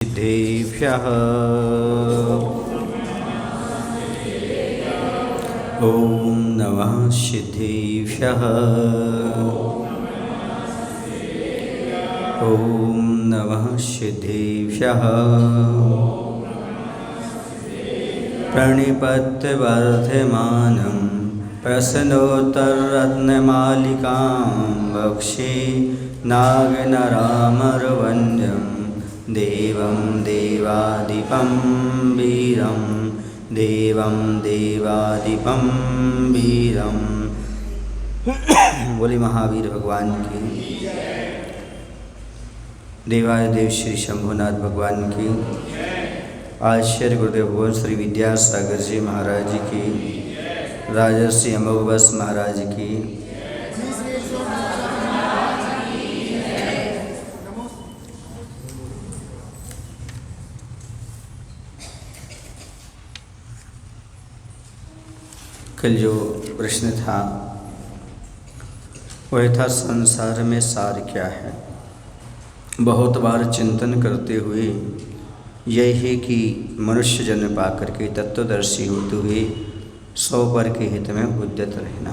सिद्धेभ्यः ॐ नमः सिद्धेभ्यः ॐ नमः सिद्धेभ्यः प्रणिपत्यवर्धमानं प्रश्नोत्तररत्नमालिकां वक्षे नागनरामरवन्द्यं देवं देवादिपं वीरं देवं देवादिपं वीरं। बोले महावीर भगवान की, देवादिदेव श्री शंभुनाथ भगवान की, आचार्य गुरुदेव भगवान श्री विद्यासागर जी महाराज की, राजर्षि अमोघवश महाराज की, कल जो प्रश्न था वह था संसार में सार क्या है। बहुत बार चिंतन करते हुए यही है कि मनुष्य जन्म पाकर के तत्वदर्शी होते हुए सौ पर के हित में उद्यत रहना,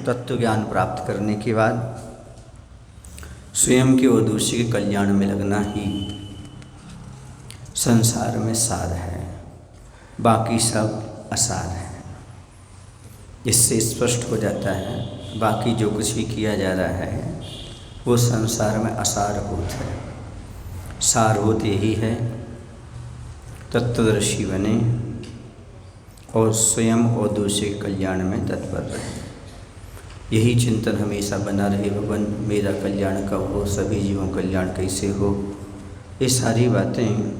तत्व ज्ञान प्राप्त करने के बाद स्वयं के और दूसरे के कल्याण में लगना ही संसार में सार है, बाकी सब असार है। इससे स्पष्ट हो जाता है बाकी जो कुछ भी किया जा रहा है वो संसार में असारभूत है। सारभूत यही है तत्वदर्शी बने और स्वयं और दूसरे के कल्याण में तत्पर रहे। यही चिंतन हमेशा बना रहे, भगवान मेरा कल्याण कब हो, सभी जीवों का कल्याण कैसे हो। ये सारी बातें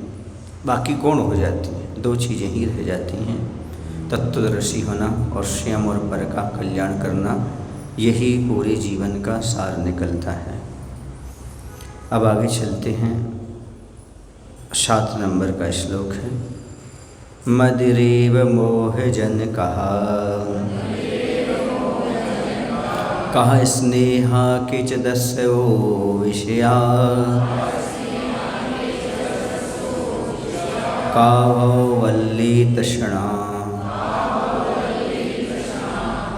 बाकी कौन हो जाती हैं, दो चीज़ें ही रह जाती हैं, तत्वदर्शी होना और स्वयं और पर का कल्याण करना। यही पूरे जीवन का सार निकलता है। अब आगे चलते हैं। 7 नंबर का श्लोक है। मदिरेव मोहजन कहा स्नेहा किच दस्यो विषया कावो वल्ली तृष्णा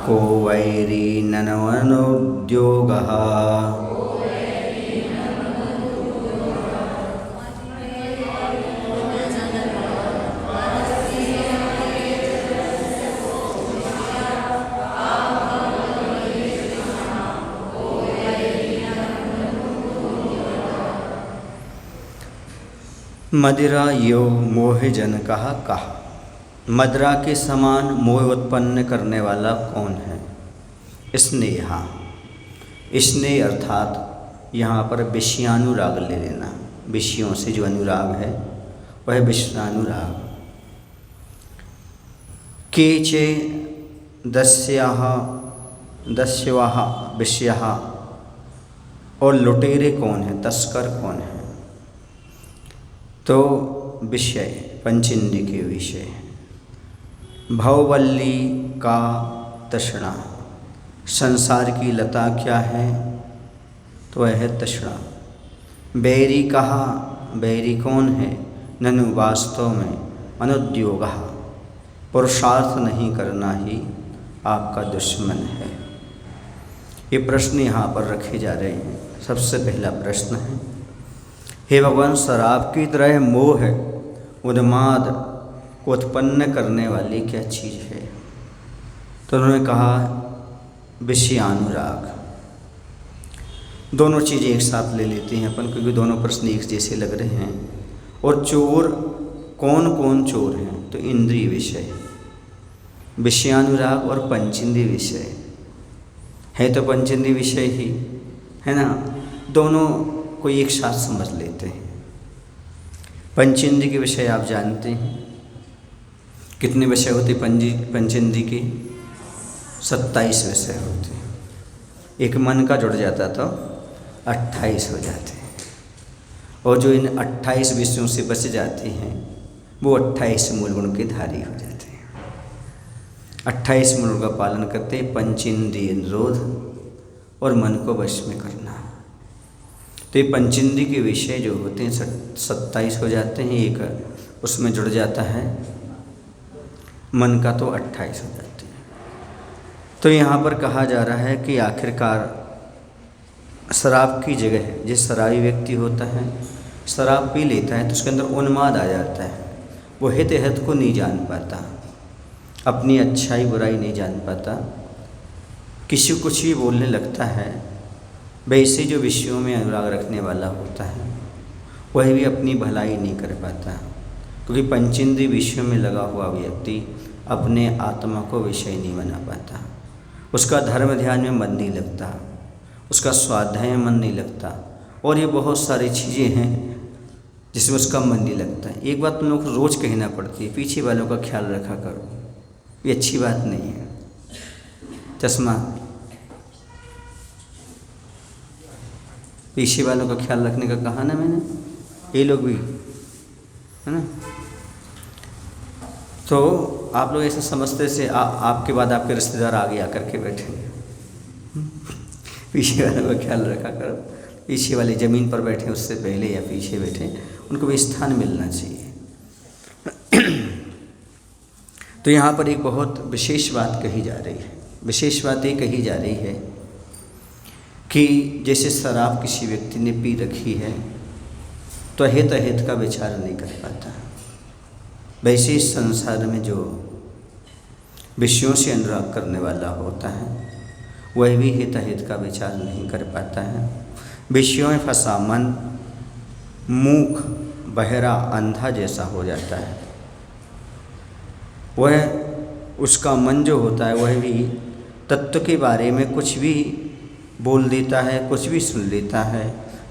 को वैरी ननवनोद्योगः। मदिरा यो मोहजन कहा मदिरा के समान मोह उत्पन्न करने वाला कौन है। स्नेहा, स्नेह अर्थात यहाँ पर विषयानुराग ले लेना, विषयों से जो अनुराग है वह विषयानुराग। केचे दस्यवाह विषयः, और लुटेरे कौन है, तस्कर कौन है। तो विषय पंचेंद्रिय के विषय। भववल्ली का तृष्णा, संसार की लता क्या है तो वह है तृष्णा। बैरी कहा, बैरी कौन है, ननु वास्तव में अनुद्योग, पुरुषार्थ नहीं करना ही आपका दुश्मन है। ये प्रश्न यहाँ पर रखे जा रहे हैं। सबसे पहला प्रश्न है, हे भगवान शराब की तरह मोह है, उन्माद को उत्पन्न करने वाली क्या चीज़ है। तो उन्होंने कहा विषयानुराग। दोनों चीज़ें एक साथ ले लेते हैं अपन, क्योंकि दोनों प्रश्न एक जैसे लग रहे हैं। और चोर कौन कौन चोर हैं, तो इंद्रिय विषय, विषयानुराग और पंचेंद्रिय विषय है। तो पंचेंद्रिय विषय ही है ना, दोनों को एक साथ समझ लेते हैं। पंचेंद्रिय के विषय आप जानते हैं, कितने विषय होते पंचेंद्रिय के, 27 विषय होते हैं। एक मन का जुड़ जाता तो 28 हो जाते हैं, और जो इन 28 विषयों से बच जाते हैं वो 28 मूल गुण के धारी हो जाते हैं। 28 मूल का पालन करते पंचेंद्रिय निरोध और मन को वश में करना। तो ये पंचेंद्रिय के विषय जो होते हैं 27 हो जाते हैं, एक उसमें जुड़ जाता है मन का, तो 28 हो जाते हैं। तो यहाँ पर कहा जा रहा है कि आखिरकार शराब की जगह जिस शराबी व्यक्ति होता है, शराब पी लेता है तो उसके अंदर उन्माद आ जाता है, वो हित हित को नहीं जान पाता, अपनी अच्छाई बुराई नहीं जान पाता, किसी को कुछ भी बोलने लगता है। वैसे जो विषयों में अनुराग रखने वाला होता है वह भी अपनी भलाई नहीं कर पाता, क्योंकि पंचेंद्रिय विषयों में लगा हुआ व्यक्ति अपने आत्मा को विषय नहीं बना पाता, उसका धर्म ध्यान में मन नहीं लगता, उसका स्वाध्याय में मन नहीं लगता, और ये बहुत सारी चीज़ें हैं जिसमें उसका मन नहीं लगता। एक बात तुम लोग को रोज़ कहना पड़ती है, पीछे वालों का ख्याल रखा करो, ये अच्छी बात नहीं है। चश्मा, पीछे वालों का ख्याल रखने का कहा ना मैंने, ये लोग भी है ना। तो आप लोग ऐसे समझते से आपके बाद आपके रिश्तेदार आगे आकर के बैठेंगे, पीछे वालों का ख्याल रखा करो, पीछे वाली ज़मीन पर बैठे उससे पहले या पीछे बैठे, उनको भी स्थान मिलना चाहिए। तो यहाँ पर एक बहुत विशेष बात कही जा रही है। विशेष बात ये कही जा रही है कि जैसे शराब किसी व्यक्ति ने पी रखी है तो हित अहित का विचार नहीं कर पाता, वैसे इस संसार में जो विषयों से अनुराग करने वाला होता है वह भी हित अहित का विचार नहीं कर पाता है। विषयों में फंसा मन मूक बहरा अंधा जैसा हो जाता है। वह उसका मन जो होता है वह भी तत्व के बारे में कुछ भी बोल देता है, कुछ भी सुन लेता है,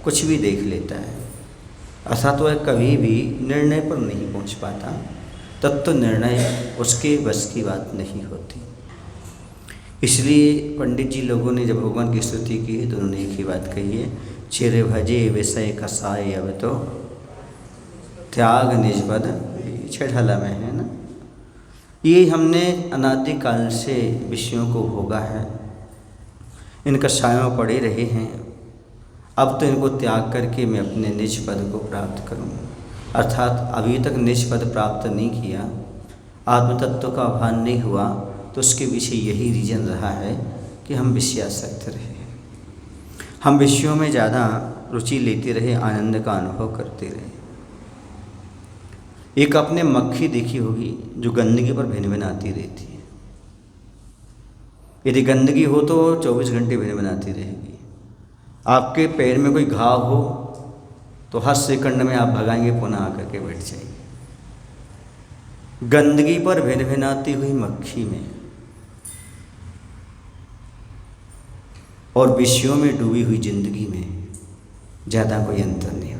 कुछ भी देख लेता है, अर्थात वह कभी भी निर्णय पर नहीं पहुंच पाता। तत्व निर्णय उसके बस की बात नहीं होती। इसलिए पंडित जी लोगों ने जब भगवान की स्तुति की है तो उन्होंने एक ही बात कही है, चिर भजे विषय कसाय अब तो त्याग निजपद, छठला में है ना। ये हमने अनादिकाल से विषयों को भोगा है, इनका सायों पड़े रहे हैं, अब तो इनको त्याग करके मैं अपने निज पद को प्राप्त करूं। अर्थात अभी तक निज पद प्राप्त नहीं किया, आत्मतत्व का भान नहीं हुआ, तो उसके पीछे यही रीजन रहा है कि हम विषयासक्त रहे, हम विषयों में ज़्यादा रुचि लेते रहे, आनंद का अनुभव करते रहे। एक आपने मक्खी देखी होगी जो गंदगी पर भिनभिनाती रहती है। यदि गंदगी हो तो 24 घंटे भिनभिनाती रहेगी। आपके पैर में कोई घाव हो तो हर सेकंड में आप भगाएंगे, पुनः आकर के बैठ जाएंगे। गंदगी पर भिनभिनाती हुई मक्खी में और विषयों में डूबी हुई जिंदगी में ज़्यादा कोई अंतर नहीं होता।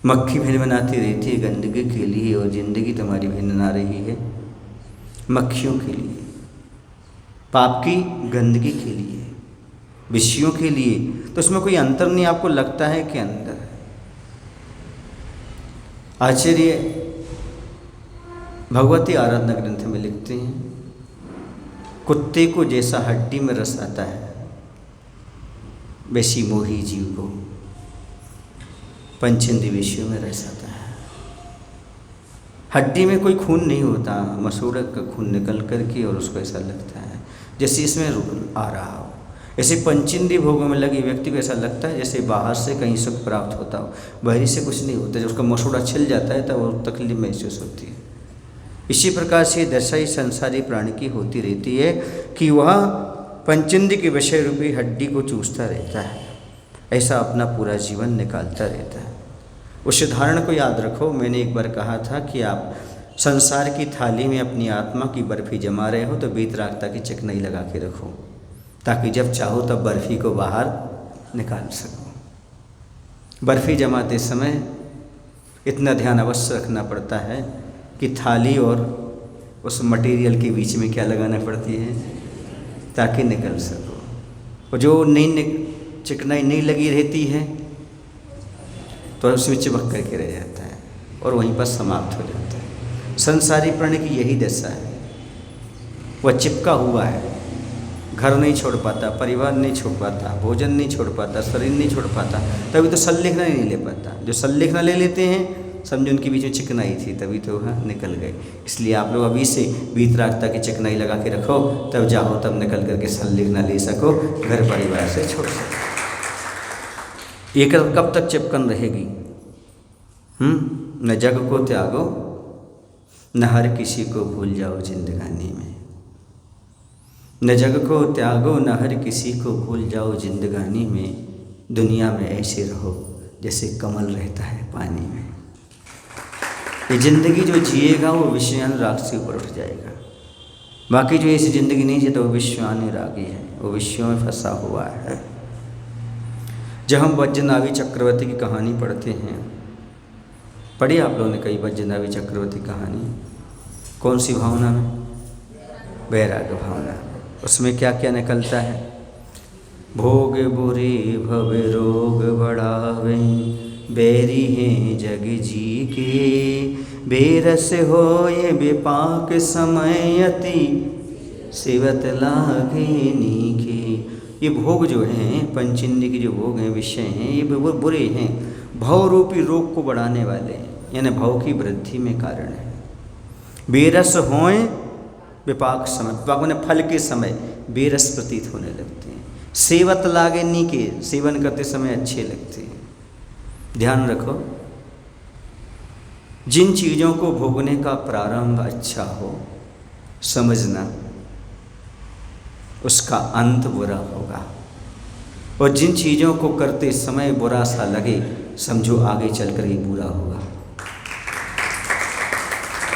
मक्खी भिनभिनाती रहती है गंदगी के लिए और ज़िंदगी तुम्हारी भिनभिना रही है मक्खियों के लिए, पाप की गंदगी के लिए, विषयों के लिए। तो उसमें कोई अंतर नहीं आपको लगता है कि अंदर है। आचार्य भगवती आराधना ग्रंथ में लिखते हैं, कुत्ते को जैसा हड्डी में रस आता है वैसी मोही जीव को पंचेंद्रिय विषयों में रस आता है। हड्डी में कोई खून नहीं होता, मसूड़क का खून निकल करके और उसको ऐसा लगता है जैसे इसमें आ रहा हो। ऐसे पंचेंद्रिय भोगों में लगे व्यक्ति को ऐसा लगता है जैसे बाहर से कहीं सुख प्राप्त होता हो, बाहरी से कुछ नहीं होता। जब उसका मसूड़ा छिल जाता है तब वो तकलीफ महसूस होती है। इसी प्रकार से दशाई संसारी प्राणी की होती रहती है कि वह पंचेंद्रिय के विषय रूपी हड्डी को चूसता रहता है, ऐसा अपना पूरा जीवन निकालता रहता है। उस उदाहरण को याद रखो। मैंने एक बार कहा था कि आप संसार की थाली में अपनी आत्मा की बर्फ़ी जमा रहे हो तो वीतरागता की चिकनाई लगा के रखो, ताकि जब चाहो तब बर्फ़ी को बाहर निकाल सको। बर्फ़ी जमाते समय इतना ध्यान अवश्य रखना पड़ता है कि थाली और उस मटेरियल के बीच में क्या लगाना पड़ती है ताकि निकल सको। और जो चिकनाई नहीं लगी रहती है तो उसमें चिपक करके रह जाता है और वहीं पर समाप्त हो जाता है। संसारी प्राणी की यही दशा है, वह चिपका हुआ है घर नहीं छोड़ पाता, परिवार नहीं छोड़ पाता, भोजन नहीं छोड़ पाता, शरीर नहीं छोड़ पाता, तभी तो संलेखना नहीं ले पाता। जो संलेखना ले लेते हैं समझो उनके बीच में चिकनाई थी, तभी तो वह निकल गए। इसलिए आप लोग अभी से वीतरागता की चिकनाई लगा के रखो, तब जाओ तब निकल करके संलेखना ले सको, घर परिवार से छोड़ सको। ये कब तक चिपकन रहेगी? न जग को त्यागो न हर किसी को भूल जाओ जिंदगानी में। न जग को त्यागो न हर किसी को भूल जाओ जिंदगानी में। दुनिया में ऐसे रहो जैसे कमल रहता है पानी में। ये ज़िंदगी जो जिएगा वो विषयानुराग से ऊपर उठ जाएगा। बाकी जो ऐसी ज़िंदगी नहीं जीता वो विषयानुरागी है, वो विषयों में फंसा हुआ है। जब हम वज्रनाभि चक्रवर्ती की कहानी पढ़ते हैं, पढ़ी आप लोगों ने कई वज्रनाभि चक्रवर्ती कहानी? कौन सी भावना में? वैराग्य भावना। उसमें क्या क्या निकलता है? भोग बुरे भव रोग बढ़ावे, बैरी हैं जग जी के, बेरस होए विपाक समय अति, सेवत लागे नीके। ये भोग जो हैं, पंचेंद्रिय के जो भोग हैं, विषय हैं, ये बुरे हैं, भव रूपी रोग को बढ़ाने वाले हैं, यानी भव की वृद्धि में कारण है। बेरस होए विपाक समय, विपाक माने फल के समय बेरस प्रतीत होने लगते हैं। सेवत लागे नीके, सेवन करते समय अच्छे लगते हैं। ध्यान रखो, जिन चीज़ों को भोगने का प्रारंभ अच्छा हो, समझना उसका अंत बुरा होगा, और जिन चीज़ों को करते समय बुरा सा लगे, समझो आगे चलकर ही बुरा होगा।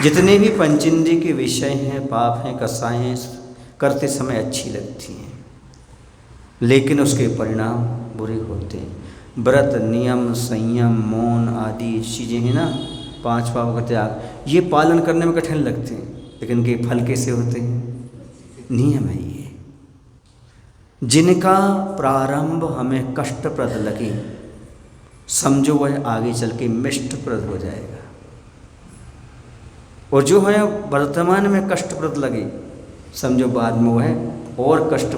जितने भी पंचेंद्रिय के विषय हैं, पाप हैं, कसाएं, करते समय अच्छी लगती हैं, लेकिन उसके परिणाम बुरे होते हैं। व्रत, नियम, संयम, मौन आदि चीज़ें हैं ना, 5 पापों का त्याग, ये पालन करने में कठिन लगते हैं, लेकिन इनके फल कैसे होते हैं? नियम है ये। जिनका प्रारंभ हमें कष्टप्रद लगे, समझो वह आगे चल के मिष्टप्रद हो जाएगा, और जो हमें वर्तमान में कष्टप्रद लगे, समझो बाद में वह और कष्ट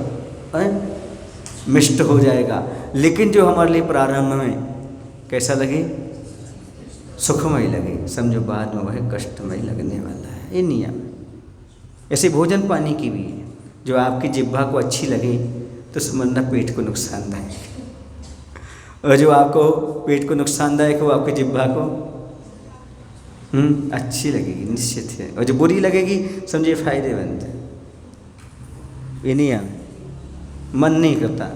मिष्ट हो जाएगा। लेकिन जो हमारे लिए प्रारंभ में कैसा लगे, सुखमय लगे, समझो बाद में वह कष्टमय लगने वाला है। ये नियम ऐसे भोजन पानी की भी है। जो आपकी जिह्वा को अच्छी लगे तो समझना पेट को नुकसानदायक है, और जो आपको पेट को नुकसानदायक हो आपकी जिह्वा को अच्छी लगेगी, निश्चित है। और जो बुरी लगेगी समझिए फायदेमंद है। ये नियम मन नहीं करता,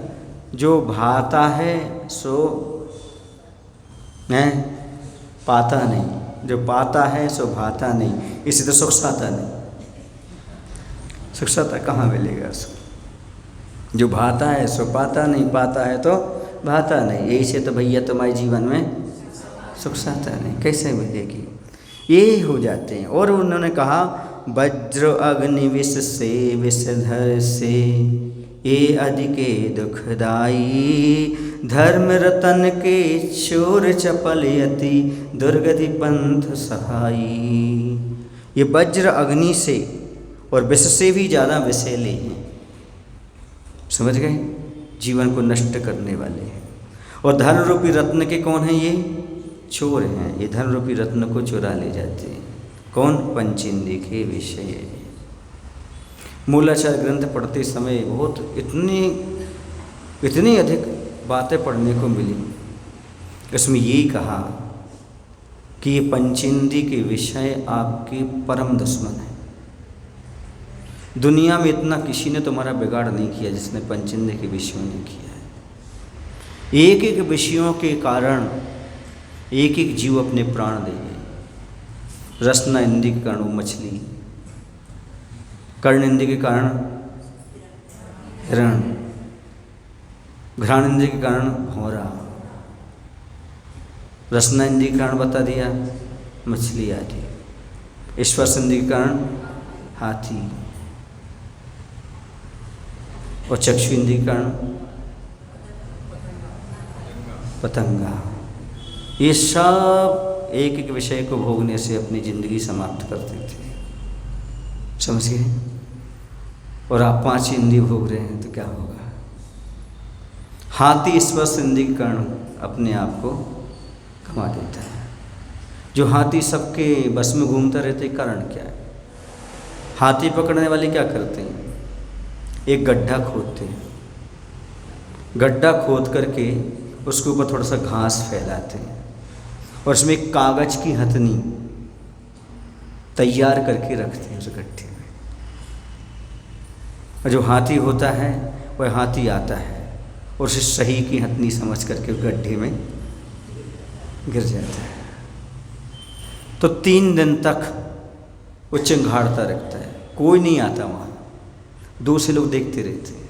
जो भाता है सो है पाता नहीं, जो पाता है सो भाता नहीं, इसी तो सुख साता नहीं। सुख साता कहाँ मिलेगा उसको? जो भाता है सो पाता नहीं, पाता है तो भाता नहीं। यही से तो भैया तुम्हारे जीवन में सुख साता नहीं, कैसे मिलेगी? ये हो जाते हैं। और उन्होंने कहा वज्र अग्नि विष से विषधर से, ये अधिके दुखदाई, धर्म रतन के चोर चपल यति, दुर्गति पंथ सहाई। ये वज्र अग्नि से और विष से भी ज़्यादा विषैले हैं, समझ गए? जीवन को नष्ट करने वाले हैं। और धर्म रूपी रत्न के कौन हैं? ये चोर हैं, ये धर्म रूपी रत्न को चुरा ले जाते हैं। कौन? पंचेंद्रिय के विषय। मूलाचार ग्रंथ पढ़ते समय बहुत इतनी अधिक बातें पढ़ने को मिली। इसमें यही कहा कि ये पंचेंद्रिय के विषय आपके परम दुश्मन है। दुनिया में इतना किसी ने तुम्हारा बिगाड़ नहीं किया जिसने पंचेंद्रिय के विषयों ने किया है। एक एक विषयों के कारण एक एक जीव अपने प्राण दे गए। रसना इंद्रिय के कारण वो मछली, कर्ण इंद्रिय के कारण हिरण, घ्राण इंद्रिय के कारण भौरा, रसना इंद्रिय के कारण बता दिया मछली आदि, स्पर्श इंद्रिय के कारण हाथी, और चक्षु इंद्रिय के कारण पतंगा। ये सब एक एक विषय को भोगने से अपनी जिंदगी समाप्त करते थे, समझ गए? और आप 5 इंद्रिय भोग रहे हैं तो क्या होगा। हाथी स्पर्श इंद्रिय के कारण अपने आप को कमा देता है। जो हाथी सबके बस में घूमता रहते कारण क्या है। हाथी पकड़ने वाले क्या करते हैं, एक गड्ढा खोदते हैं, गड्ढा खोद करके उसके ऊपर थोड़ा सा घास फैलाते हैं और उसमें एक कागज की हथनी तैयार करके रखते हैं उस गड्ढे में। और जो हाथी होता है वह हाथी आता है और उसे सही की हथनी समझ करके उस गड्ढे में गिर जाता है। तो 3 दिन तक वो चिंघाड़ता रखता है, कोई नहीं आता वहाँ, दूसरे लोग देखते रहते हैं।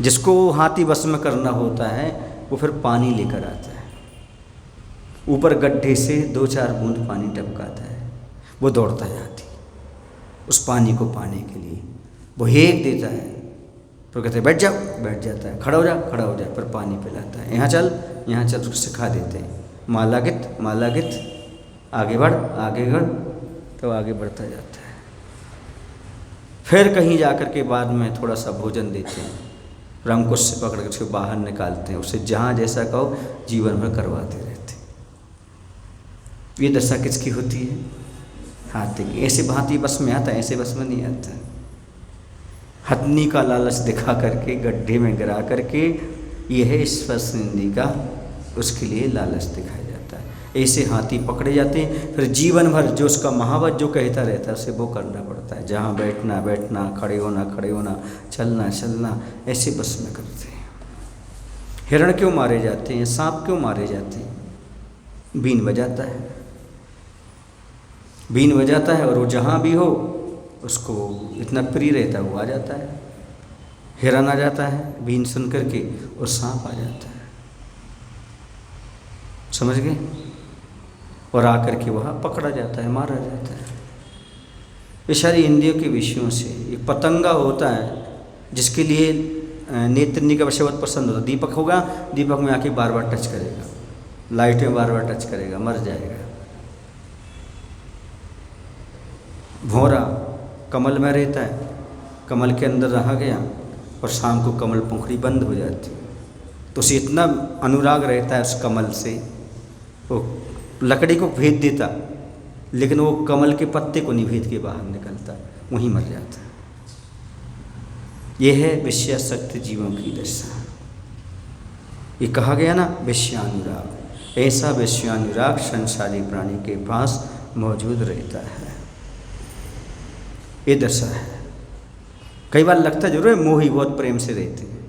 जिसको हाथी बस में करना होता है वो फिर पानी लेकर आता है, ऊपर गड्ढे से 2-4 बूंद पानी टपकाता है, वो दौड़ता है हाथी उस पानी को पाने के लिए। वो हेक देता है, तो कहते हैं बैठ जाओ, बैठ जाता है, खड़ा हो जा, खड़ा हो जा, पर पानी पिलाता है, यहाँ चल, यहाँ चल, उसको सिखा देते हैं, मालागित मालागित, आगे बढ़, आगे बढ़, तो आगे बढ़ता जाता है। फिर कहीं जाकर के बाद में थोड़ा सा भोजन देते हैं, रामकुश से पकड़ कर उसको बाहर निकालते हैं, उसे जहाँ जैसा कहो जीवन भर करवाते रहते हैं। ये दशा किसकी होती है, हाथी की। ऐसे भांति बस में आता है, ऐसे बस में नहीं आता। हथनी का लालच दिखा करके गड्ढे में गिरा करके यह स्पर्श इंद्रिय का उसके लिए लालच दिखाया जाता है। ऐसे हाथी पकड़े जाते हैं, फिर जीवन भर जो उसका महावत जो कहता रहता है उसे वो करना पड़ता है। जहाँ बैठना बैठना, खड़े होना खड़े होना, चलना चलना, ऐसे बस में करते हैं। हिरण क्यों मारे जाते हैं, सांप क्यों मारे जाते हैं, बीन बजाता है, बीन बजाता है और वो जहाँ भी हो उसको इतना प्रिय रहता है, वो आ जाता है। हिरण आ जाता है बीन सुन करके और सांप आ जाता है, समझ गए, और आकर के वहाँ पकड़ा जाता है, मारा जाता है। ये सारी इंद्रियों के विषयों से। एक पतंगा होता है जिसके लिए नेत्रनी का विषय बहुत पसंद होता है। दीपक होगा, दीपक में आके बार बार टच करेगा, लाइट में बार बार टच करेगा, मर जाएगा। भौरा कमल में रहता है, कमल के अंदर रहा गया और शाम को कमल पंखुड़ी बंद हो जाती है, तो उसे इतना अनुराग रहता है उस कमल से, वो लकड़ी को भेद देता लेकिन वो कमल के पत्ते को नहीं भेद के बाहर निकलता, वहीं मर जाता है। यह है विषयासक्त जीवों की दशा। ये कहा गया ना विषयानुराग, ऐसा विषयानुराग संसारी प्राणी के पास मौजूद रहता है। ये दशा है। कई बार लगता जरूर है मोही बहुत प्रेम से रहते हैं,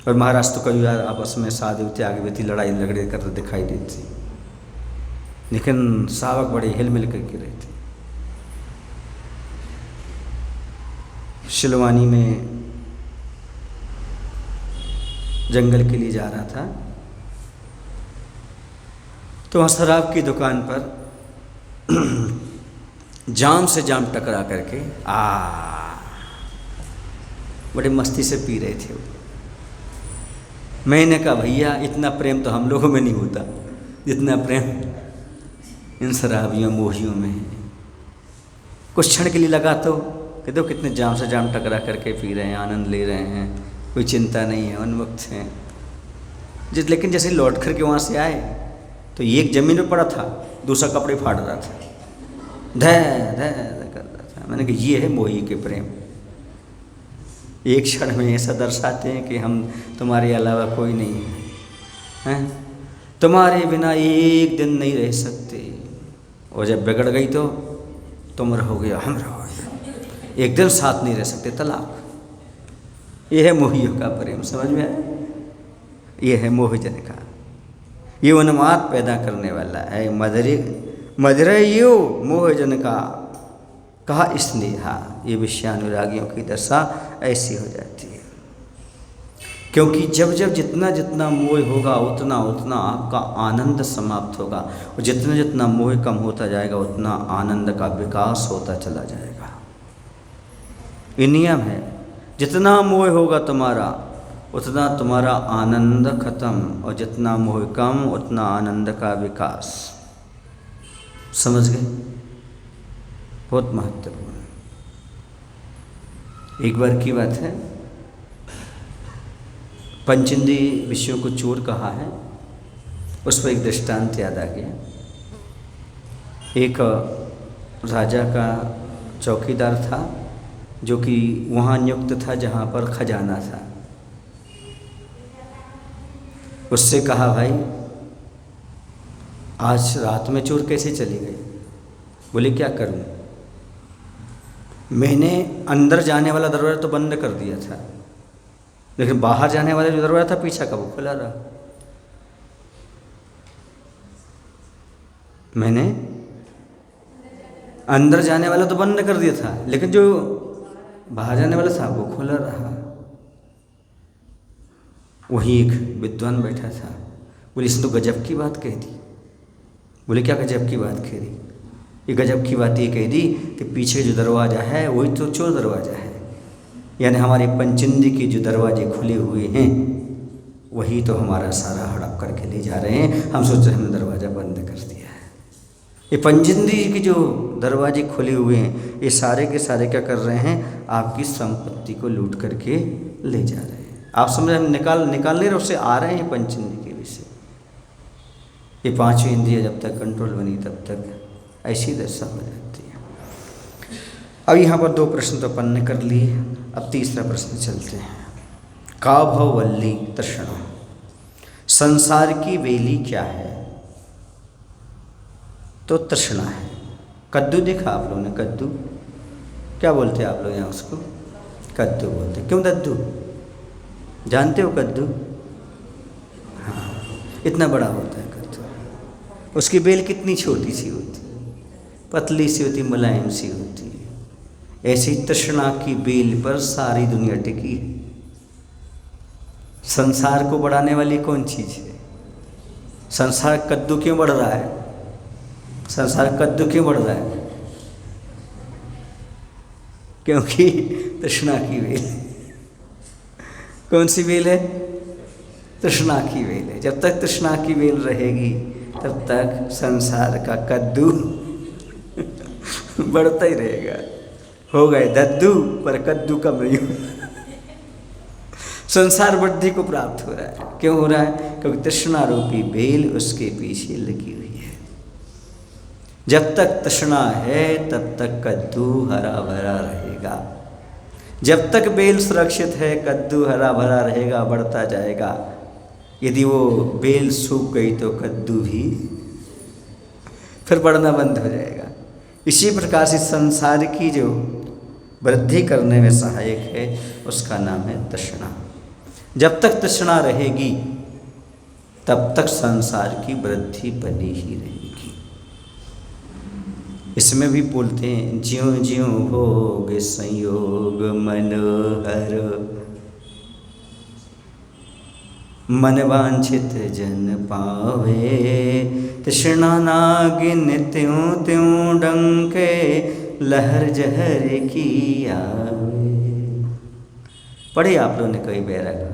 और महाराज तो कई बार आपस में शादी होती, आगे बेती लड़ाई झगड़े करते दिखाई देती, लेकिन सावक बड़े हिल मिल करके रहते। शिलवानी में जंगल के लिए जा रहा था, तो वहाँ शराब की दुकान पर जाम से जाम टकरा करके बड़े मस्ती से पी रहे थे। मैंने कहा भैया इतना प्रेम तो हम लोगों में नहीं होता जितना प्रेम इन शराबियों मोहियों में है। कुछ क्षण के लिए लगा तो कहते हो कितने जाम से जाम टकरा करके पी रहे हैं, आनंद ले रहे हैं, कोई चिंता नहीं है, उन्मुक्त हैं। लेकिन जैसे लौट कर के वहाँ से आए तो एक जमीन पर पड़ा था, दूसरा कपड़े फाड़ रहा था, धै कर रहा था। मैंने कहा ये है मोही के प्रेम। एक क्षण में ऐसा दर्शाते हैं कि हम तुम्हारे अलावा कोई नहीं है, हैं? तुम्हारे बिना एक दिन नहीं रह सकते, और जब बिगड़ गई तो तुम रहोगे हम रहोगे, एक दिन साथ नहीं रह सकते, तलाक। ये है मोहियों का प्रेम, समझ में आया? ये है मोहजन का, ये उन्माद पैदा करने वाला है। मधुरे यो मोहजन का कहा स्नेहा। ये विषयानुरागियों की दशा ऐसी हो जाती है, क्योंकि जब जब जितना जितना मोह होगा उतना उतना आपका आनंद समाप्त होगा, और जितना जितना मोह कम होता जाएगा उतना आनंद का विकास होता चला जाएगा। ये नियम है, जितना मोह होगा तुम्हारा उतना तुम्हारा आनंद खत्म, और जितना मोह कम उतना आनंद का विकास। समझ गए? बहुत महत्वपूर्ण है। एक बार की बात है, पंचेंद्रिय विषयों को चोर कहा है, उस पर एक दृष्टांत याद आ गया। एक राजा का चौकीदार था जो कि वहाँ नियुक्त था जहाँ पर खजाना था। उससे कहा, भाई आज रात में चोर कैसे चले गए? बोले क्या करूं? मैंने अंदर जाने वाला दरवाज़ा तो बंद कर दिया था, लेकिन बाहर जाने वाला जो दरवाज़ा था पीछा का वो खुला रहा। मैंने अंदर जाने वाला तो बंद कर दिया था, लेकिन जो बाहर जाने वाला था वो खुला रहा। वहीं एक विद्वान बैठा था, बोले इसने तो गजब की बात कह दी। बोले क्या गजब की बात कह दी? ये गजब की बात ये कह दी कि पीछे जो दरवाज़ा है वही तो चोर दरवाज़ा है, यानी हमारे पंचेंद्रिय के जो दरवाजे खुले हुए हैं वही तो हमारा सारा हड़प करके ले जा रहे हैं। हम सोच रहे हमने दरवाज़ा बंद कर दिया है। ये पंचेंद्रिय के जो दरवाजे खुले हुए हैं ये सारे के सारे क्या कर रहे हैं? आपकी संपत्ति को लूट करके ले जा रहे हैं। आप समझ रहे, निकाल नहीं रहे, उससे आ रहे हैं पंचेंद्रिय के विषय। ये पांचवी इंद्रिय जब तक कंट्रोल बनी तब तक ऐसी दशा हो जाती है। अब यहाँ पर 2 प्रश्न तो अपन ने कर लिए, अब तीसरा प्रश्न चलते हैं। का भव वल्ली तृष्णा, संसार की वेली क्या है? तो तृष्णा है। कद्दू देखा आप लोगों ने? कद्दू क्या बोलते हैं आप लोग यहाँ उसको? कद्दू बोलते। क्यों दद्दू? जानते हो कद्दू? हाँ, इतना बड़ा होता है कद्दू। उसकी बेल कितनी छोटी सी होती है, पतली सी होती, मुलायम सी होती है। ऐसी तृष्णा की बेल पर सारी दुनिया टिकी है। संसार को बढ़ाने वाली कौन चीज़ है? संसार कद्दू क्यों बढ़ रहा है? संसार कद्दू क्यों बढ़ रहा है? क्योंकि तृष्णा की बेल। कौन सी बेल है? तृष्णा की बेल है। जब तक तृष्णा की बेल रहेगी तब तक संसार का कद्दू बढ़ता ही रहेगा। हो गए दद्दू पर कद्दू कम नहीं हो। संसार वृद्धि को प्राप्त हो रहा है। क्यों हो रहा है? क्योंकि तृष्णा रूपी बेल उसके पीछे लगी हुई है। जब तक तृष्णा है तब तक कद्दू हरा भरा रहेगा। जब तक बेल सुरक्षित है कद्दू हरा भरा रहेगा, बढ़ता जाएगा। यदि वो बेल सूख गई तो कद्दू भी फिर बढ़ना बंद हो जाएगा। इसी प्रकार से संसार की जो वृद्धि करने में सहायक है उसका नाम है तृष्णा। जब तक तृष्णा रहेगी तब तक संसार की वृद्धि बनी ही रहेगी। इसमें भी बोलते हैं, ज्यों ज्यों भोग संयोग मनोहर, मन वांछित जन पावे, तृष्णा नागिन त्यों त्यों डंके, लहर जहर की आवे। पढ़े आप लोगों ने कई बैराग?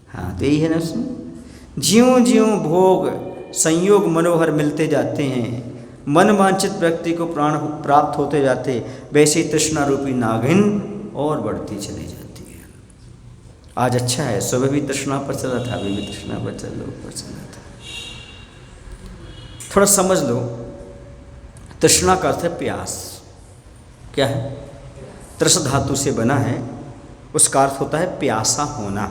हाँ, तो यही है ना उसमें। ज्यों ज्यों भोग संयोग मनोहर मिलते जाते हैं, मन वांछित व्यक्ति को प्राण प्राप्त होते जाते, वैसे तृष्णा रूपी नागिन और बढ़ती चली जाती है। आज अच्छा है, सुबह भी तृष्णा पर चला था, अभी भी तृष्णा पर चला था। थोड़ा समझ लो, तृष्णा का अर्थ है प्यास। क्या है? तृष धातु से बना है, उसका अर्थ होता है प्यासा होना।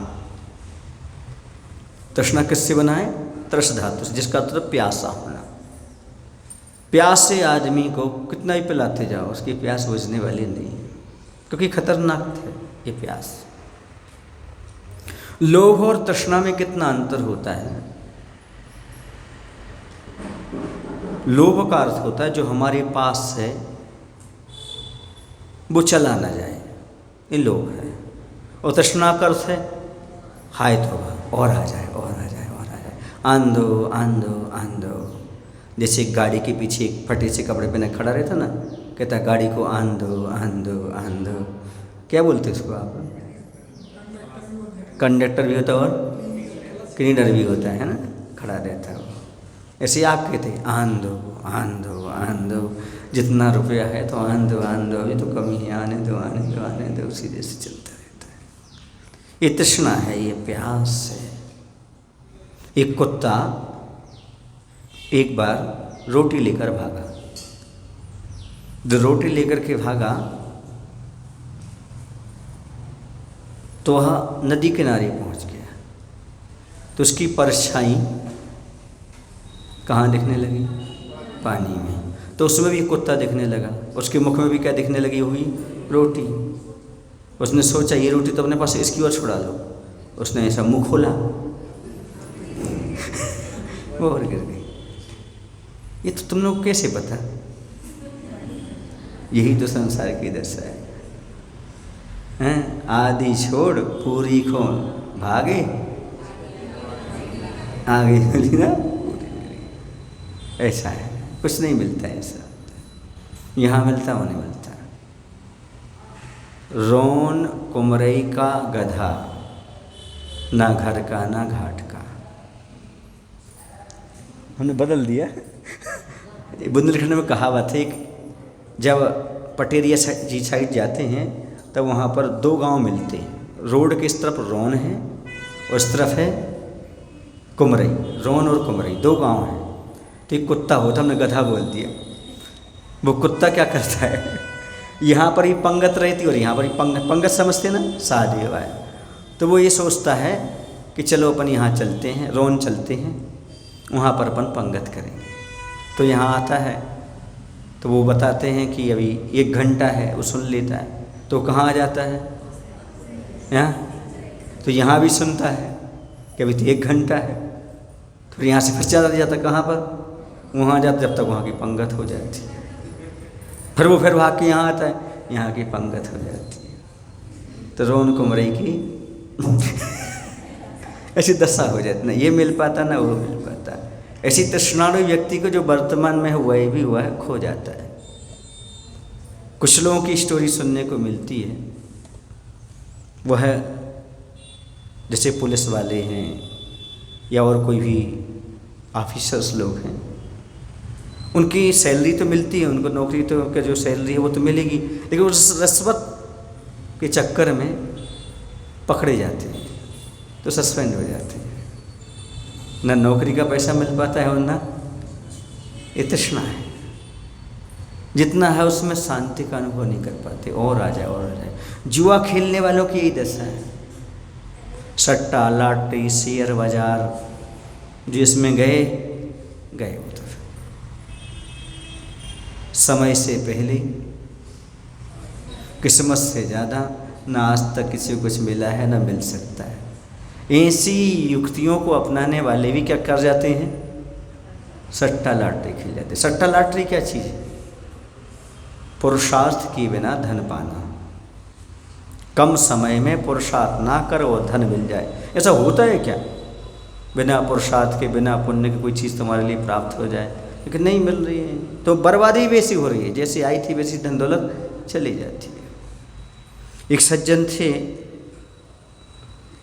तृष्णा किससे बना है? तृष धातु से, जिसका अर्थ है प्यासा होना। प्यास से आदमी को कितना ही पिलाते जाओ उसकी प्यास बुझने वाली नहीं है, क्योंकि खतरनाक है ये प्यास। लोभ और तृष्णा में कितना अंतर होता है? लोभ का अर्थ होता है जो हमारे पास है वो चला ना जाए, ये लोभ है। और तृष्णा का अर्थ है हाय तौबा, और आ जाए और आ जाए और आ जाए, आंधो आंधो आंधो। जैसे एक गाड़ी के पीछे एक फटे से कपड़े पहने खड़ा रहता ना, कहता गाड़ी को आंधो आंधो आंधो। क्या बोलते उसको आप? कंडक्टर भी होता और क्लीनर भी होता है ना, खड़ा रहता है वो। ऐसे आप कहते आंधो आंधो आंधो। जितना रुपया है तो आने दो, अभी तो कमी है, आने दो, उसी जैसे चलता रहता है। ये तृष्णा है, ये प्यास है। एक कुत्ता एक बार रोटी लेकर भागा। जब रोटी लेकर के भागा तो वह नदी किनारे पहुंच गया, तो उसकी परछाई कहाँ दिखने लगी? पानी में। तो उसमें भी कुत्ता दिखने लगा, उसके मुख में भी क्या दिखने लगी हुई? रोटी। उसने सोचा ये रोटी तो अपने पास, इसकी ओर छुड़ा लो। उसने ऐसा मुंह खोला, वो और गिर गई। ये तो तुम लोग कैसे पता? यही तो संसार की दशा है, हैं? आदि छोड़ पूरी खोन भागे, आगे बोली ना, ऐसा है। कुछ नहीं मिलता है ऐसा, यहाँ मिलता वो नहीं मिलता। रोन कुमरई का गधा, ना घर का ना घाट का। हमने बदल दिया। बुंदेलखंड में कहावत है, जब पटेरिया जी साइड जाते हैं तब वहाँ पर दो गांव मिलते हैं। रोड के इस तरफ रोन है और इस तरफ है कुमरई। रोन और कुमरई दो गांव हैं। तो एक कुत्ता होता, हमने गधा बोल दिया। वो कुत्ता क्या करता है, यहाँ पर ही पंगत रहती और यहाँ पर ही पंगत समझते ना, शादी हुआ है। तो वो ये सोचता है कि चलो अपन यहाँ चलते हैं, रोन चलते हैं, वहाँ पर अपन पंगत करेंगे। तो यहाँ आता है तो वो बताते हैं कि अभी 1 घंटा है, वो सुन लेता है। तो कहाँ आ जाता है? यहाँ। तो यहाँ भी सुनता है कि अभी तो 1 घंटा है। तो यहाँ से फिर चला जाता कहाँ पर? वहाँ जाता, जब तक वहाँ की पंगत हो जाती है। फिर वो फिर भाग के यहाँ आता है, यहाँ की पंगत हो जाती है। तो रोन कुमरई की ऐसी दशा हो जाती, ना ये मिल पाता ना वो मिल पाता। ऐसी तृष्णालु व्यक्ति को जो वर्तमान में हुआ है भी हुआ है, खो जाता है। कुछ लोगों की स्टोरी सुनने को मिलती है, वह जैसे पुलिस वाले हैं या और कोई भी ऑफिसर्स लोग हैं, उनकी सैलरी तो मिलती है, उनको नौकरी तो का जो सैलरी है वो तो मिलेगी, लेकिन उस रिश्वत के चक्कर में पकड़े जाते हैं तो सस्पेंड हो जाते हैं। ना नौकरी का पैसा मिल पाता है और ना ये तृष्णा है। जितना है उसमें शांति का अनुभव नहीं कर पाते, और आ जाए और आ जाए। जुआ खेलने वालों की यही दशा है। सट्टा, लॉटरी, शेयर बाजार, जिसमें गए वो तो समय से पहले, किस्मत से ज़्यादा, ना आज तक किसी को कुछ मिला है ना मिल सकता है। ऐसी युक्तियों को अपनाने वाले भी क्या कर जाते हैं? सट्टा लॉटरी खेल जाते हैं। सट्टा लॉटरी क्या चीज़ है? पुरुषार्थ के बिना धन पाना। कम समय में पुरुषार्थ ना कर और धन मिल जाए, ऐसा होता है क्या? बिना पुरुषार्थ के, बिना पुण्य के कोई चीज़ तुम्हारे लिए प्राप्त हो जाए, लेकिन नहीं मिल रही है तो बर्बादी वैसी हो रही है, जैसे आई थी वैसी धन दौलत चली जाती है। एक सज्जन थे,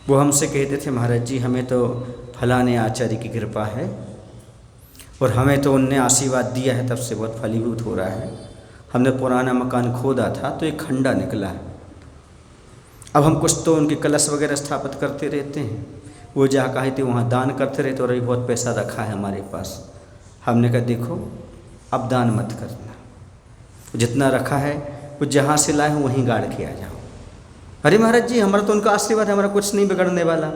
वो हमसे कहते थे, महाराज जी हमें तो फलाने आचार्य की कृपा है और हमें तो उनने आशीर्वाद दिया है, तब से बहुत फलीभूत हो रहा है। हमने पुराना मकान खोदा था तो एक खंडा निकला है। अब हम कुछ तो उनके कलश वगैरह स्थापित करते रहते हैं, वो जहाँ कहे थे वहाँ दान करते रहते, और अभी बहुत पैसा रखा है हमारे पास। हमने कहा देखो अब दान मत करना, जितना रखा है वो जहाँ से लाए हो वहीं गाड़ के आ जाओ। अरे महाराज जी हमारा तो उनका आशीर्वाद है, हमारा कुछ नहीं बिगड़ने वाला।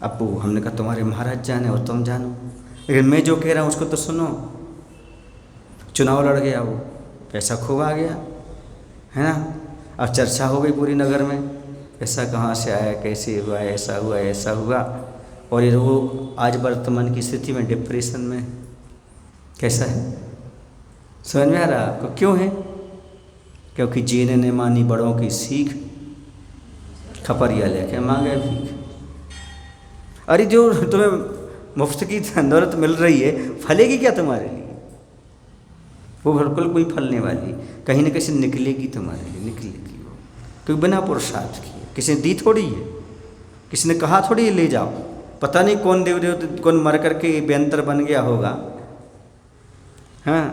अब वो हमने कहा तुम्हारे महाराज जाने और तुम जानो, लेकिन मैं जो कह रहा हूँ उसको तो सुनो। चुनाव लड़ गया, वो पैसा खूब आ गया है ना। अब चर्चा हो गई पूरी नगर में, ऐसा कहाँ से आया, कैसे हुआ, ऐसा हुआ ऐसा हुआ। और ये वो आज वर्तमान की स्थिति में डिप्रेशन में कैसा है, समझ में आ रहा आपको? क्यों है? क्योंकि जीने ने मानी बड़ों की सीख, खपरिया लेके मांगे भीख। अरे जो तुम्हें मुफ्त की दौलत मिल रही है, फलेगी क्या तुम्हारे लिए? वो बिल्कुल कोई फलने वाली, कहीं ना कहीं निकलेगी तुम्हारे लिए, निकलेगी वो। क्योंकि बिना पुरुषार्थ किए, किसी ने दी थोड़ी है, किसी ने कहा थोड़ी ले जाओ। पता नहीं कौन देव कौन मर करके बेअंतर बन गया होगा, हाँ।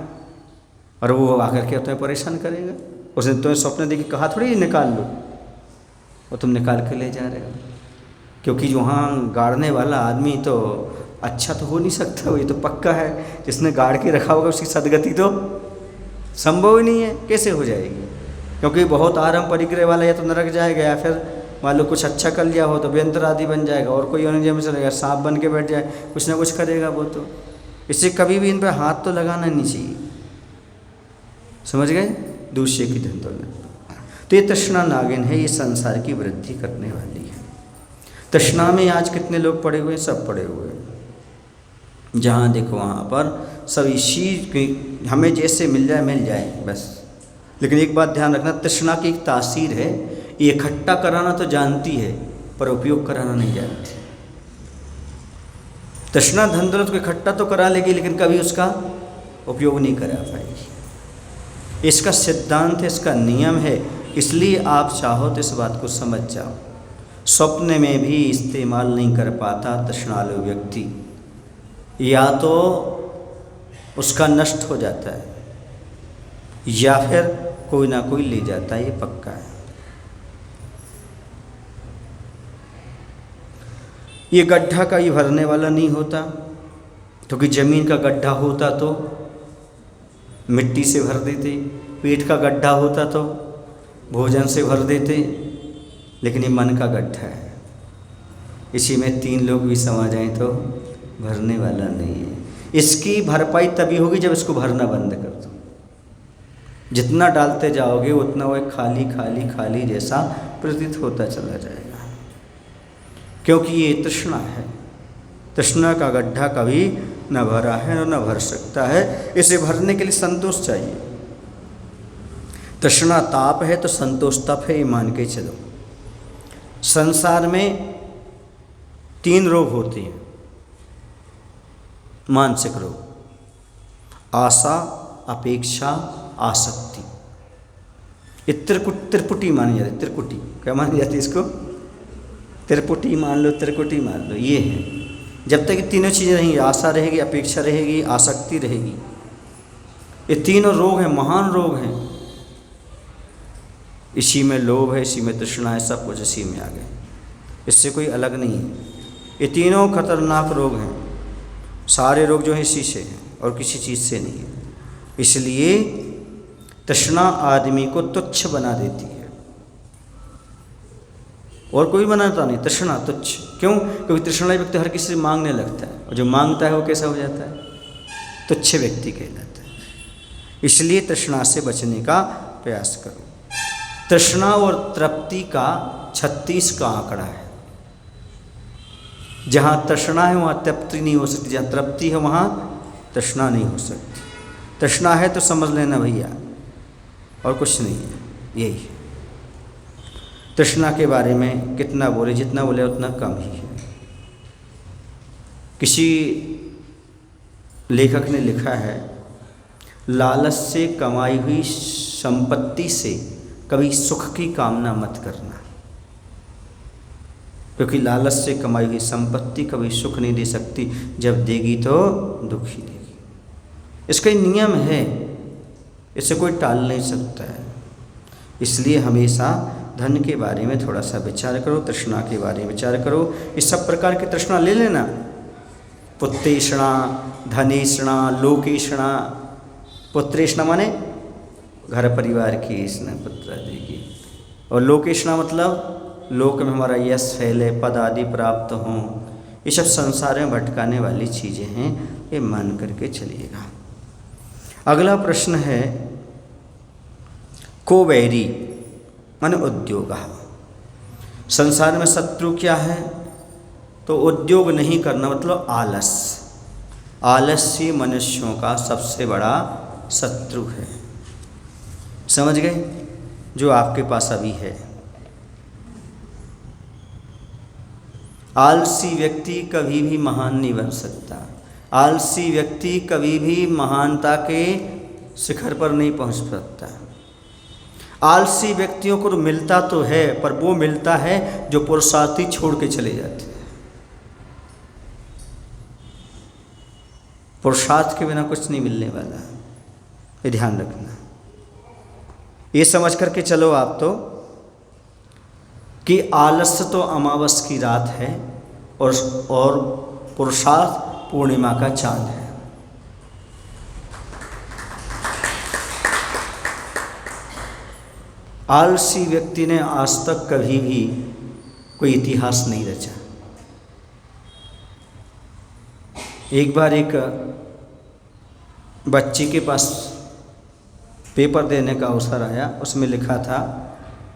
और वो आकर के तुम्हें परेशान करेगा। उसने तुम्हें स्वप्न देखी कहा थोड़ी निकाल लो, और तुम निकाल के ले जा रहे हो, क्योंकि वहाँ गाड़ने वाला आदमी तो अच्छा तो हो नहीं सकता, वो ये तो पक्का है। जिसने गाड़ के रखा होगा उसकी सदगति तो संभव ही नहीं है, कैसे हो जाएगी? क्योंकि बहुत आराम परिग्रह वाला या तो नरक जाएगा, या फिर मान लो कुछ अच्छा कर लिया हो तो व्यंतर आदि बन जाएगा, और कोई योनि में चलेगा, सांप बन के बैठ जाए, कुछ ना कुछ करेगा वो तो। इससे कभी भी इन पर हाथ तो लगाना नहीं चाहिए, समझ गए? दूसरे की धन दौलत। तो ये तृष्णा नागिन है, ये संसार की वृद्धि करने वाली है। तृष्णा में आज कितने लोग पड़े हुए हैं? सब पड़े हुए हैं। जहाँ देखो वहाँ पर सब इसी की, हमें जैसे मिल जाए बस। लेकिन एक बात ध्यान रखना, तृष्णा की एक तासीर है, ये इकट्ठा कराना तो जानती है पर उपयोग कराना नहीं जानती। तृष्णा धन दौलत को इकट्ठा तो करा लेगी, लेकिन कभी उसका उपयोग नहीं करा पाएगी। इसका सिद्धांत है, इसका नियम है। इसलिए आप चाहो तो इस बात को समझ जाओ, स्वप्न में भी इस्तेमाल नहीं कर पाता तृष्णालु व्यक्ति, या तो उसका नष्ट हो जाता है या फिर कोई ना कोई ले जाता है, ये पक्का है। ये गड्ढा कभी भरने वाला नहीं होता, क्योंकि जमीन का गड्ढा होता तो मिट्टी से भर देते, पेट का गड्ढा होता तो भोजन से भर देते, लेकिन ये मन का गड्ढा है, इसी में 3 लोग भी समा जाएं तो भरने वाला नहीं है। इसकी भरपाई तभी होगी जब इसको भरना बंद कर दो। जितना डालते जाओगे उतना वो खाली खाली खाली जैसा प्रतीत होता चला जाएगा, क्योंकि ये तृष्णा है। तृष्णा का गड्ढा कभी न भरा है और न भर सकता है। इसे भरने के लिए संतोष चाहिए। तृष्णा ताप है तो संतोष तप है, ये मान के चलो। संसार में 3 रोग होते हैं मानसिक रोग, आशा, अपेक्षा, आसक्ति। ये त्रिपुटी मानी जाती है। त्रिपुटी क्या मानी जाती है? इसको त्रिपुटी मान लो, त्रिकुटी मान लो। ये है, जब तक ये तीनों चीज़ें रहेंगी, आशा रहेगी, अपेक्षा रहेगी, आसक्ति रहेगी, ये तीनों रोग हैं, महान रोग हैं। इसी में लोभ है, इसी में तृष्णा है, सब कुछ इसी में आ गए, इससे कोई अलग नहीं है। ये तीनों खतरनाक रोग हैं। सारे रोग जो हैं इसी से हैं और किसी चीज़ से नहीं है। इसलिए तृष्णा आदमी को तुच्छ बना देती है, और कोई बनाता नहीं। तृष्णा तुच्छ क्यों? क्योंकि तृष्णा व्यक्ति हर किसी से मांगने लगता है, और जो मांगता है वो कैसा हो जाता है? तुच्छ व्यक्ति कहलाता है। इसलिए तृष्णा से बचने का प्रयास करो। तृष्णा और तृप्ति का 36 का आंकड़ा है। जहाँ तृष्णा है वहाँ तृप्ति नहीं हो सकती, जहाँ तृप्ति है वहाँ तृष्णा नहीं हो सकती। तृष्णा है तो समझ लेना भैया, और कुछ नहीं है, यही है। तृष्णा के बारे में कितना बोले, जितना बोले उतना कम ही है। किसी लेखक ने लिखा है, लालच से कमाई हुई संपत्ति से कभी सुख की कामना मत करना, क्योंकि लालच से कमाई हुई संपत्ति कभी सुख नहीं दे सकती, जब देगी तो दुख ही देगी। इसका नियम है, इसे कोई टाल नहीं सकता है। इसलिए हमेशा धन के बारे में थोड़ा सा विचार करो, तृष्णा के बारे में विचार करो। इस सब प्रकार की तृष्णा ले लेना, पुत्रेषणा, धनेषणा, लोकेषणा। पुत्रेषणा माने घर परिवार की स्नेह, पुत्र आदि की, और लोकेषणा मतलब लोक में हमारा यश फैले, पद आदि प्राप्त हों। ये सब संसार में भटकाने वाली चीज़ें हैं, ये मान करके चलिएगा। अगला प्रश्न है, को वैरी माने उद्योग। संसार में शत्रु क्या है? तो उद्योग नहीं करना मतलब आलस। आलस्य मनुष्यों का सबसे बड़ा शत्रु है। समझ गए? जो आपके पास अभी है। आलसी व्यक्ति कभी भी महान नहीं बन सकता। आलसी व्यक्ति कभी भी महानता के शिखर पर नहीं पहुंच सकता। आलसी व्यक्तियों को मिलता तो है, पर वो मिलता है जो पुरुषार्थी छोड़ के चले जाते हैं। पुरुषार्थ के बिना कुछ नहीं मिलने वाला। ये ध्यान रखना। ये समझ करके चलो आप तो कि आलस्य तो अमावस की रात है और पुरुषार्थ पूर्णिमा का चांद है। आलसी व्यक्ति ने आज तक कभी भी कोई इतिहास नहीं रचा। एक बार एक बच्ची के पास पेपर देने का अवसर आया, उसमें लिखा था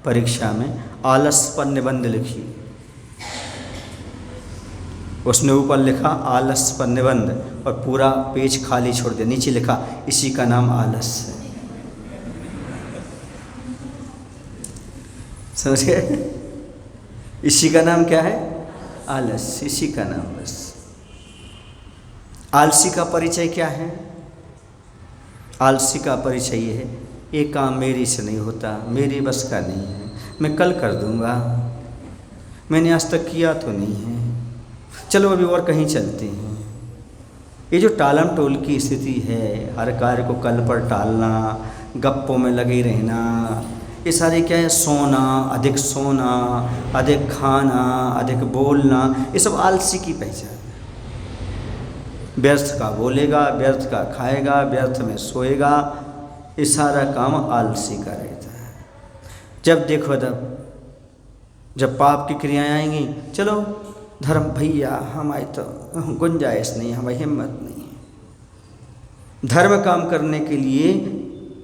परीक्षा में आलस पर निबंध लिखिए। उसने ऊपर लिखा आलस पर निबंध और पूरा पेज खाली छोड़ दिया, नीचे लिखा इसी का नाम आलस है। समझ गए? इसी का नाम क्या है? आलस, इसी का नाम बस। आलसी का परिचय क्या है? आलसी का परिचय ये है, ये काम मेरी से नहीं होता, मेरी बस का नहीं है, मैं कल कर दूंगा, मैंने आज तक किया तो नहीं है, चलो अभी और कहीं चलते हैं। ये जो टालम टोल की स्थिति है, हर कार्य को कल पर टालना, गप्पों में लगे रहना, ये सारे क्या है? सोना, अधिक खाना, अधिक बोलना, ये सब आलसी की पहचान है। व्यर्थ का बोलेगा, व्यर्थ का खाएगा, व्यर्थ में सोएगा, ये सारा काम आलसी का रहता है। जब देखो तब जब पाप की क्रियाएं आएंगी, चलो धर्म भैया हमारी तो गुंजाइश नहीं, हमारी हिम्मत नहीं है। धर्म काम करने के लिए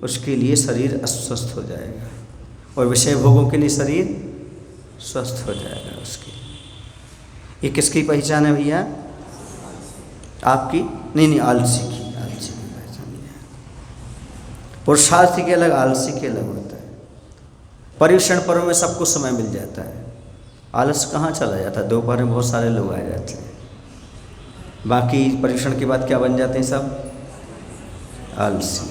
उसके लिए शरीर अस्वस्थ हो जाएगा और विषय भोगों के लिए शरीर स्वस्थ हो जाएगा उसके लिए। ये किसकी पहचान है भैया? आपकी नहीं, आलसी की पहचान है। पुरुषार्थी के अलग, आलसी के अलग होता है। पर्युषण पर्व में सबको समय मिल जाता है, आलस कहाँ चला जाता है? दोपहर में बहुत सारे लोग आ जाते हैं, बाकी पर्युषण के बाद क्या बन जाते हैं? सब आलसी।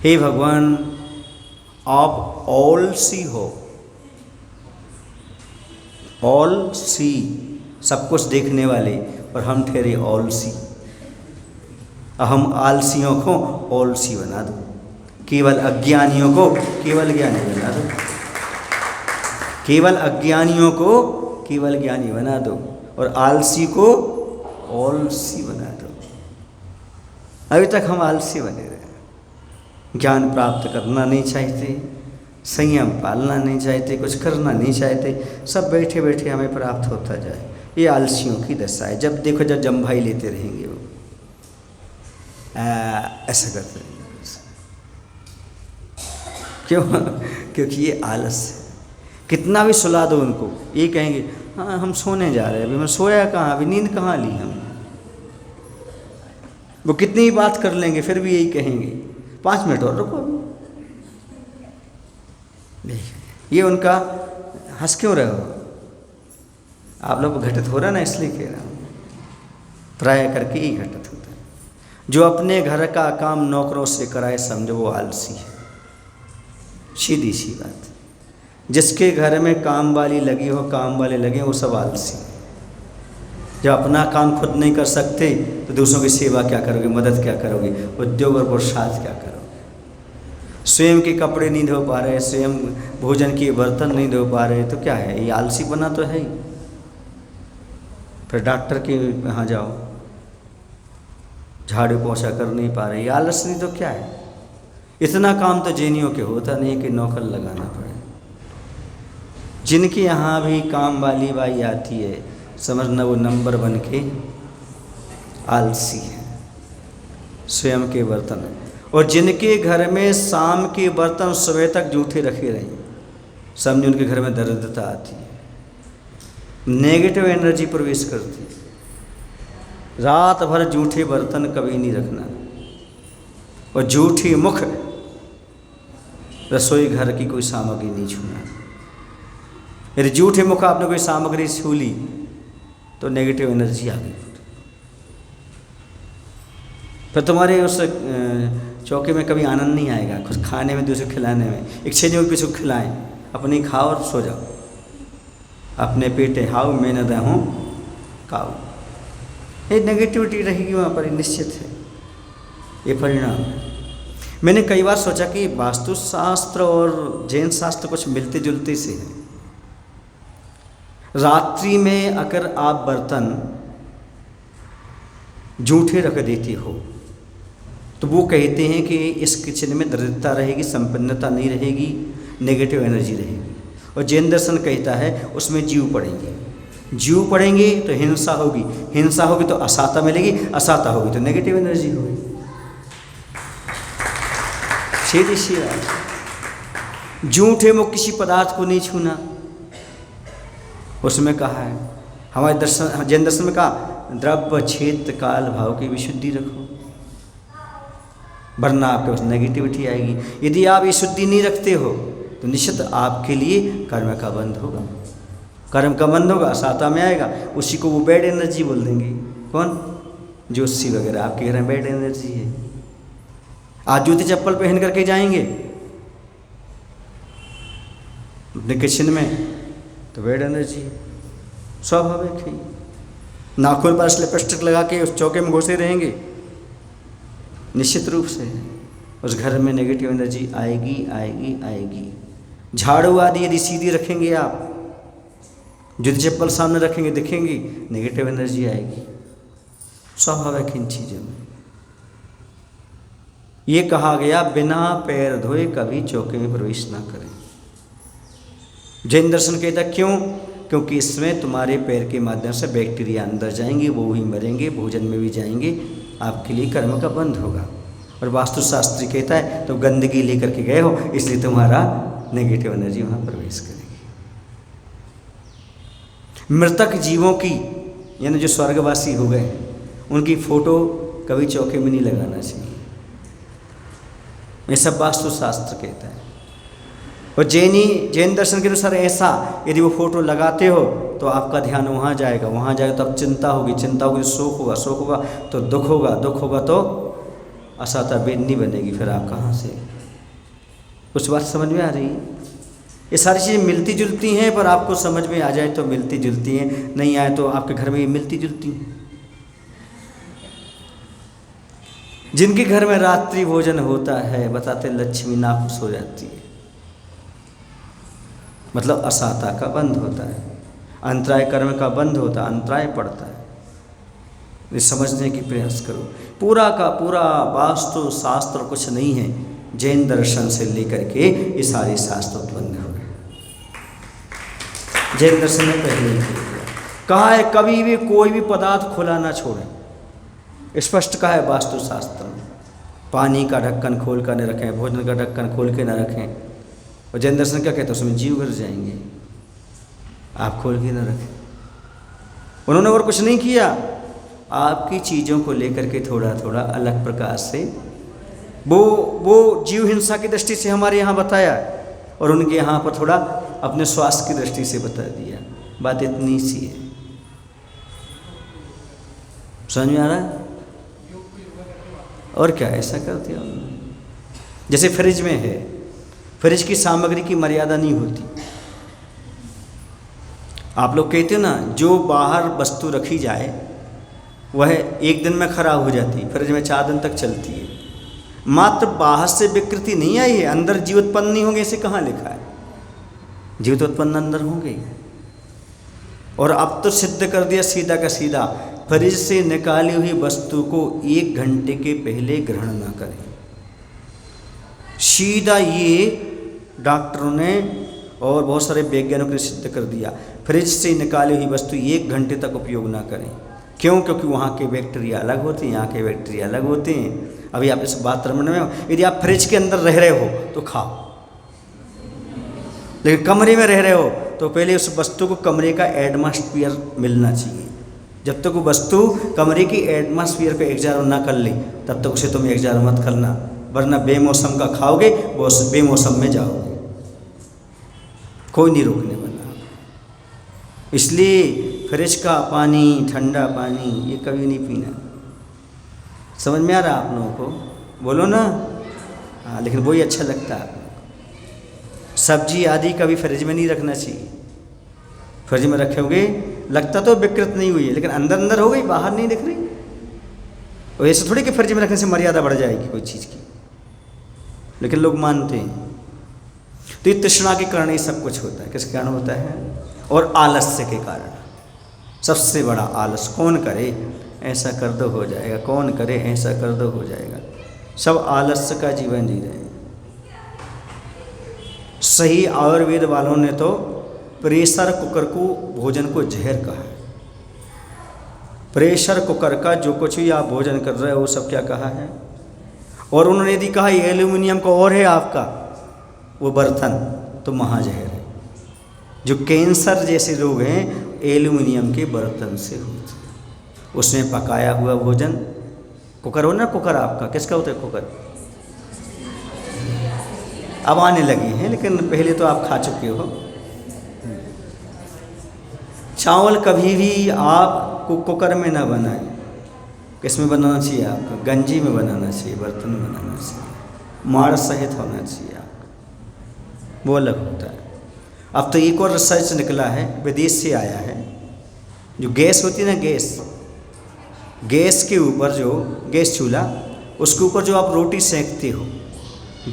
हे भगवान, आप ऑलसी हो, ऑलसी, सब कुछ देखने वाले, और हम ठहरे ऑलसी। हम आलसियों को ऑलसी बना दो, केवल अज्ञानियों को केवल ज्ञानी बना दो, केवल अज्ञानियों को केवल ज्ञानी बना दो, और आलसी को ऑलसी बना दो। अभी तक हम आलसी बने रहे, ज्ञान प्राप्त करना नहीं चाहते, संयम पालना नहीं चाहते, कुछ करना नहीं चाहते, सब बैठे बैठे हमें प्राप्त होता जाए। ये आलसियों की दशा है। जब देखो जब जम्भाई लेते रहेंगे वो ऐसा करते रहेंगे। क्यों? क्योंकि ये आलस है। कितना भी सुला दो उनको, ये कहेंगे हाँ हम सोने जा रहे हैं, अभी मैं सोया कहाँ, अभी नींद कहाँ ली हम। वो कितनी ही बात कर लेंगे फिर भी यही कहेंगे 5 मिनट और रुको अभी। ये उनका हंस क्यों रहे हो? आप लोग घटित हो रहा ना, इसलिए कह रहा हूँ, प्राय करके ही घटित होता है। जो अपने घर का काम नौकरों से कराए समझो वो आलसी है, सीधी सी बात। जिसके घर में काम वाली लगी हो, काम वाले लगे, वो सब आलसी है। जब अपना काम खुद नहीं कर सकते तो दूसरों की सेवा क्या करोगे, मदद क्या करोगे, उद्योग और पुरुषार्थ क्या करोगे? स्वयं के कपड़े नहीं धो पा रहे, स्वयं भोजन के बर्तन नहीं धो पा रहे, तो क्या है? ये आलसी बना तो है ही। फिर डॉक्टर के यहाँ जाओ, झाड़ू पोछा कर नहीं पा रहे, ये आलस नहीं तो क्या है? इतना काम तो जैनियों के होता नहीं कि नौकर लगाना पड़े। जिनके यहाँ भी काम वाली बाई आती है, समझना वो नंबर 1 के आलसी है, स्वयं के बर्तन। और जिनके घर में शाम के बर्तन सुबह तक जूठे रखे रहें, समझे उनके घर में दरिद्रता आती है, नेगेटिव एनर्जी प्रवेश करती है। रात भर जूठे बर्तन कभी नहीं रखना, और जूठी मुख रसोई घर की कोई सामग्री नहीं छूना। यदि जूठे मुख आपने कोई सामग्री छू ली तो नेगेटिव एनर्जी आ गई, फिर तुम्हारे उस चौके में कभी आनंद नहीं आएगा। कुछ खाने में, दूसरे खिलाने में। एक छेने को किसी को खिलाएं, अपनी खाओ और सो जाओ। अपने पेटे हाउ मैं न दहूँ काऊ, ये नेगेटिविटी रहेगी वहाँ पर, निश्चित है, ये परिणाम है। मैंने कई बार सोचा कि वास्तुशास्त्र और जैन शास्त्र कुछ मिलते जुलते से हैं। रात्रि में अगर आप बर्तन जूठे रख देते हो तो वो कहते हैं कि इस किचन में दरिद्रता रहेगी, संपन्नता नहीं रहेगी, नेगेटिव एनर्जी रहेगी। और जैन दर्शन कहता है उसमें जीव पड़ेंगे, जीव पड़ेंगे तो हिंसा होगी, हिंसा होगी तो असाता मिलेगी, असाता होगी तो नेगेटिव एनर्जी होगी। सीधी सी बात। जूठे मुख किसी पदार्थ को नहीं छूना, उसमें कहा है। हमारे दर्शन, जैन दर्शन में कहा द्रव्य क्षेत्र काल भाव की विशुद्धि रखो, वरना आपके पास नेगेटिविटी आएगी। यदि आप ये शुद्धि नहीं रखते हो तो निश्चित आपके लिए कर्म का बंध होगा, कर्म का बंध होगा, असाता में आएगा। उसी को वो बैड एनर्जी बोल देंगे। कौन? ज्योतिषी वगैरह आपके घर में बैड एनर्जी है। आज जूते चप्पल पहन करके जाएंगे अपने किचन में तो बैड एनर्जी स्वाभाविक है। नाखून पर लिपस्टिक लगा के उस चौके में घुसे रहेंगे, निश्चित रूप से उस घर में नेगेटिव एनर्जी आएगी आएगी आएगी। झाड़ू आदि यदि सीधी रखेंगे आप, जूते चप्पल सामने रखेंगे, दिखेंगी, नेगेटिव एनर्जी आएगी, स्वाभाविक इन चीज़ों में। ये कहा गया बिना पैर धोए कभी चौके में प्रवेश ना करें। जैन दर्शन कहता क्यों? क्योंकि इसमें तुम्हारे पैर के माध्यम से बैक्टीरिया अंदर जाएंगे, वो ही मरेंगे, भोजन में भी जाएंगे, आपके लिए कर्म का बंध होगा। और वास्तुशास्त्री कहता है तो गंदगी लेकर के गए हो इसलिए तुम्हारा नेगेटिव एनर्जी वहाँ प्रवेश करेगी। मृतक जीवों की, यानी जो स्वर्गवासी हो गए, उनकी फोटो कभी चौके में नहीं लगाना चाहिए, ये सब वास्तुशास्त्र कहता है। और जैन दर्शन के अनुसार ऐसा यदि वो फोटो लगाते हो तो आपका ध्यान वहाँ जाएगा, वहाँ जाएगा तो अब चिंता होगी, चिंता होगी तो शोक होगा, शोक होगा तो दुख होगा, दुख होगा तो असाता बेदनी बनेगी। फिर आप कहाँ से? कुछ बात समझ में आ रही है? ये सारी चीज़ें मिलती जुलती हैं, पर आपको समझ में आ जाए तो मिलती जुलती हैं, नहीं आए तो आपके घर में ये मिलती जुलती हैं। जिनके घर में रात्रि भोजन होता है बताते लक्ष्मी नाखुश हो जाती है, मतलब असाता का बंध होता है, अंतराय कर्म का बंध होता है, अंतराय पड़ता है। ये समझने की प्रयास करो। पूरा का पूरा वास्तु शास्त्र कुछ नहीं है, जैन दर्शन से लेकर के ये सारे शास्त्र उत्पन्न हो गए। जैन दर्शन ने पहले कहा है कभी भी कोई भी पदार्थ खुला ना छोड़ें, स्पष्ट कहा है वास्तुशास्त्र में। पानी का ढक्कन खोल कर न रखें, भोजन का ढक्कन खोल के न रखें। और जैन दर्शन क्या कहते हैं? उसमें जीव घर जाएंगे, आप खोल के न रखें। उन्होंने और कुछ नहीं किया, आपकी चीज़ों को लेकर के थोड़ा थोड़ा अलग प्रकार से वो जीव हिंसा की दृष्टि से हमारे यहाँ बताया, और उनके यहाँ पर थोड़ा अपने स्वास्थ्य की दृष्टि से बता दिया। बात इतनी सी है, समझ में आ रहा है? और क्या ऐसा करते हो? जैसे फ्रिज में है, फ्रिज की सामग्री की मर्यादा नहीं होती। आप लोग कहते हो ना, जो बाहर वस्तु रखी जाए वह एक दिन में खराब हो जाती है, फ्रिज में 4 दिन तक चलती है। मात्र बाहर से विकृति नहीं आई है, अंदर जीव उत्पन्न नहीं होंगे, इसे कहाँ लिखा है? जीव तो उत्पन्न अंदर होंगे। और अब तो सिद्ध कर दिया सीधा का सीधा, फ्रिज से निकाली हुई वस्तु को 1 घंटे के पहले ग्रहण ना करें। सीधा ये डॉक्टरों ने और बहुत सारे वैज्ञानिकों ने सिद्ध कर दिया, फ्रिज से निकाली हुई वस्तु 1 घंटे तक उपयोग ना करें। क्यों? क्योंकि वहाँ के बैक्टीरिया अलग होते हैं, यहाँ के बैक्टीरिया अलग होते हैं। अभी आप इस वातावरण में हो, यदि आप फ्रिज के अंदर रह रहे हो तो खाओ, लेकिन कमरे में रह रहे हो तो पहले उस वस्तु को कमरे का एटमॉस्फेयर मिलना चाहिए। जब तक वो वस्तु कमरे की एटमॉस्फेयर को एग्जाम ना कर ले तब तक उसे तुम एग्जाम मत करना, वरना बेमौसम का खाओगे वो बेमौसम में जाओगे, कोई नहीं रोकने वाला। इसलिए फ्रिज का पानी, ठंडा पानी ये कभी नहीं पीना। समझ में आ रहा आप लोगों को? बोलो ना। हाँ, लेकिन वही अच्छा लगता है आप लोगों को। सब्जी आदि कभी फ्रिज में नहीं रखना चाहिए। फ्रिज में रखोगे लगता तो विकृत नहीं हुई है, लेकिन अंदर अंदर हो गई, बाहर नहीं दिख रही। और ऐसे थोड़ी कि फ्रिज में रखने से मर्यादा बढ़ जाएगी कोई चीज़ की। लेकिन लोग मानते हैं। तो ये तृष्णा के कारण ये सब कुछ होता है। किसके कारण होता है? और आलस्य के कारण। सबसे बड़ा आलस, कौन करे ऐसा कर दो हो जाएगा, कौन करे ऐसा कर दो हो जाएगा। सब आलस्य का जीवन जी रहे हैं। सही आयुर्वेद वालों ने तो प्रेशर कुकर को भोजन को जहर कहा है। प्रेशर कुकर का जो कुछ भी आप भोजन कर रहे हो वो सब क्या कहा है। और उन्होंने यदि कहा ये एल्यूमिनियम का और है आपका वो बर्तन, तो महाजहर है। जो कैंसर जैसे रोग हैं एल्यूमिनियम के बर्तन से होते हैं। उसमें पकाया हुआ भोजन, कुकर हो ना, कुकर आपका किसका होता है? कुकर अब आने लगी हैं, लेकिन पहले तो आप खा चुके हो। चावल कभी भी आप कुकर में ना बनाएं। किस में बनाना चाहिए आपको? गंजी में बनाना चाहिए, बर्तन में बनाना चाहिए, माड़ सहित होना चाहिए आपका, वो अलग होता है। अब तो एक और रिसर्च निकला है, विदेश से आया है। जो गैस होती है ना, गैस के ऊपर जो गैस चूल्हा, उसके ऊपर जो आप रोटी सेंकते हो,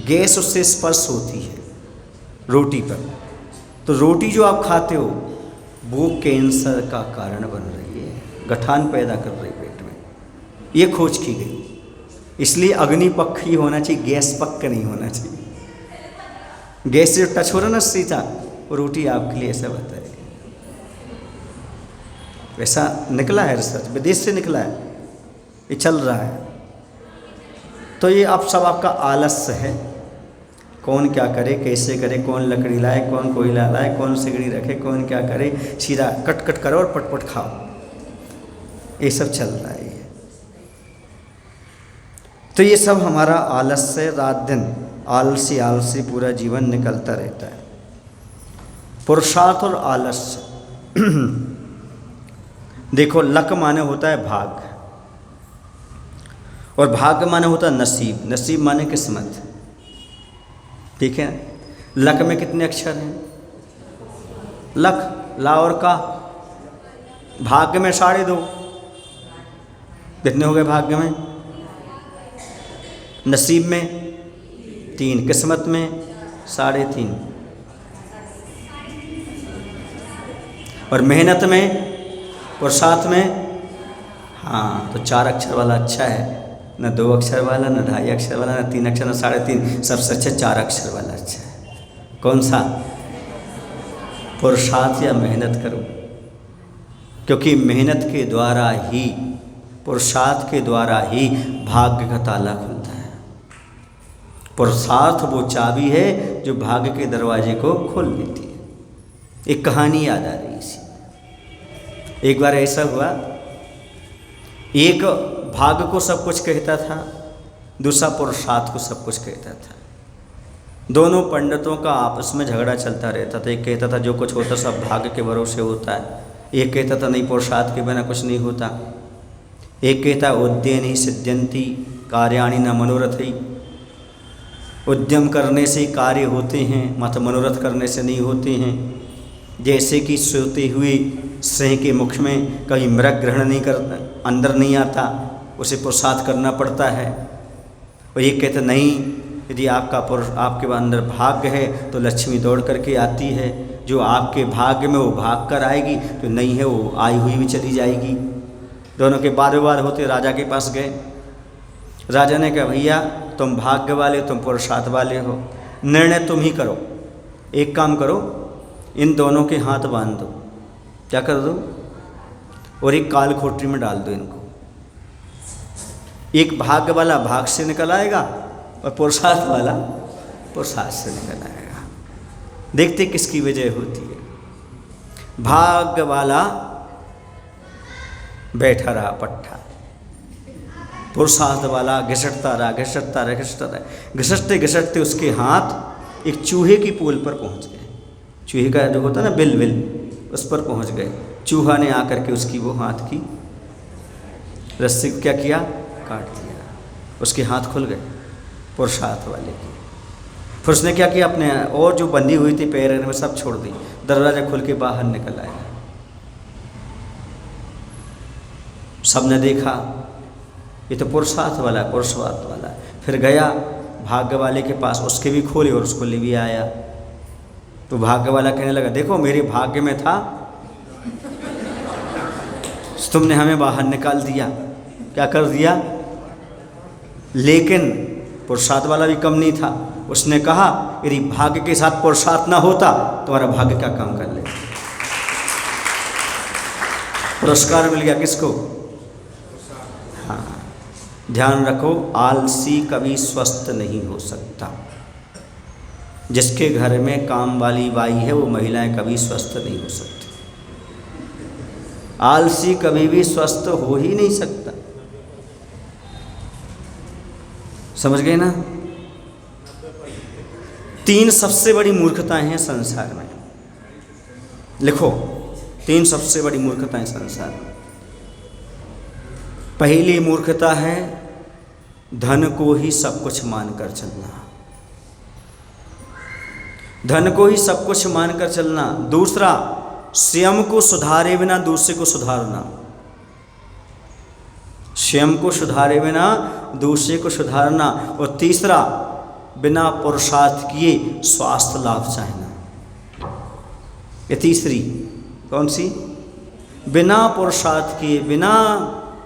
गैस उससे स्पर्श होती है रोटी पर, तो रोटी जो आप खाते हो वो कैंसर का कारण बन रही है, गठान पैदा कर रही है पेट में। ये खोज की गई। इसलिए अग्नि पक्ष ही होना चाहिए, गैस पक्ष नहीं होना चाहिए। गैस से जो टच हो रहा ना सीधा, वो रोटी आपके लिए ऐसा बताएगी। वैसा निकला है रिसर्च, विदेश से निकला है, ये चल रहा है। तो ये अब सब आपका आलस्य है। कौन क्या करे, कैसे करे, कौन लकड़ी लाए, कौन कोयला लाए, कौन सिगड़ी रखे, कौन क्या करे, सीधा कट कट करो और पट खाओ, ये सब चल रहा है। तो ये सब हमारा आलस्य, रात दिन आलसी आलसी पूरा जीवन निकलता रहता है। पुरुषार्थ और आलस्य देखो, लक माने होता है भाग, और भाग्य माने होता है नसीब, नसीब माने किस्मत। ठीक है, लक में कितने अक्षर हैं? लक, ला और का। भाग्य में 2.5, कितने हो गए भाग्य में? नसीब में 3, किस्मत में 3.5, और मेहनत में, पुरुषार्थ में, हाँ, तो 4 अक्षर वाला अच्छा है, न 2 अक्षर वाला, न 2.5 अक्षर वाला, न 3 अक्षर, न 3.5। सबसे अच्छा 4 अक्षर वाला अच्छा है। कौन सा? पुरुषार्थ या मेहनत करो, क्योंकि मेहनत के द्वारा ही, पुरुषार्थ के द्वारा ही भाग्य का ताला खुलता है। पुरुषार्थ वो चाबी है जो भाग्य के दरवाजे को खोल देती है। एक कहानी याद आ रही है इसी। एक बार ऐसा हुआ, एक भाग्य को सब कुछ कहता था, दूसरा पुरुषार्थ को सब कुछ कहता था। दोनों पंडितों का आपस में झगड़ा चलता रहता था। एक कहता था जो कुछ होता सब भाग्य के भरोसे होता है, एक कहता था नहीं, पुरुषार्थ के बिना कुछ नहीं होता। एक कहता उद्यनी सिद्ध्यंती कार्याणि न मनोरथई, उद्यम करने से कार्य होते हैं, मात्र मनोरथ करने से नहीं होते हैं। जैसे कि सोते हुए सिंह के मुख में कभी मृग ग्रहण नहीं करता, अंदर नहीं आता, उसे पुरुषार्थ करना पड़ता है। और ये कहते नहीं, यदि आपके अंदर भाग्य है तो लक्ष्मी दौड़ करके आती है, जो आपके भाग्य में वो भाग कर आएगी, तो नहीं है वो आई हुई भी चली जाएगी। दोनों के बार बार होते राजा के पास गए। राजा ने कहा भैया तुम भाग्य वाले, तुम पुरुषार्थ वाले हो, निर्णय तुम ही करो। एक काम करो, इन दोनों के हाथ बांध दो। क्या कर दो? और एक काल खोटरी में डाल दो इनको। एक भाग्य वाला भाग से निकल आएगा और पुरुषार्थ वाला पुरुषार्थ से निकल आएगा। देखते किसकी वजह होती है। भाग्य वाला बैठा रहा पट्टा, पुरुषार्थ वाला घिसटता रहा, घिसटते घिसटते उसके हाथ एक चूहे की पोल पर पहुंच गए। चूहे का जो होता है ना बिल, उस पर पहुंच गए। चूहा ने आकर के उसकी वो हाथ की रस्सी क्या किया, काट दिया। उसके हाथ खुल गए पुरुषार्थ वाले की। फिर उसने क्या किया, अपने और जो बंधी हुई थी पैर में सब छोड़ दी, दरवाजा खुल के बाहर निकल आया। सबने देखा ये तो पुरुषार्थ वाला, पुरुषार्थ वाला। फिर गया भाग्य वाले के पास, उसके भी खोले और उसको ले भी आया। तो भाग्य वाला कहने लगा, देखो मेरे भाग्य में था, तुमने हमें बाहर निकाल दिया, क्या कर दिया। लेकिन पुरुषार्थ वाला भी कम नहीं था, उसने कहा यदि भाग्य के साथ पुरुषार्थ ना होता तुम्हारा भाग्य क्या काम कर ले। पुरस्कार मिल गया किसको? हाँ, ध्यान रखो, आलसी कभी स्वस्थ नहीं हो सकता। जिसके घर में काम वाली बाई है वो महिलाएं कभी स्वस्थ नहीं हो सकती। आलसी कभी भी स्वस्थ हो ही नहीं सकता। समझ गए ना? 3 सबसे बड़ी मूर्खताएं हैं संसार में। लिखो, 3 सबसे बड़ी मूर्खताएं संसार में। पहली मूर्खता है धन को ही सब कुछ मानकर चलना। धन को ही सब कुछ मानकर चलना। दूसरा, स्वयं को सुधारे बिना दूसरे को सुधारना। स्वयं को सुधारे बिना दूसरे को सुधारना। और तीसरा, बिना पुरुषार्थ किए स्वास्थ्य लाभ चाहना। ये तीसरी कौन सी? बिना पुरुषार्थ किए, बिना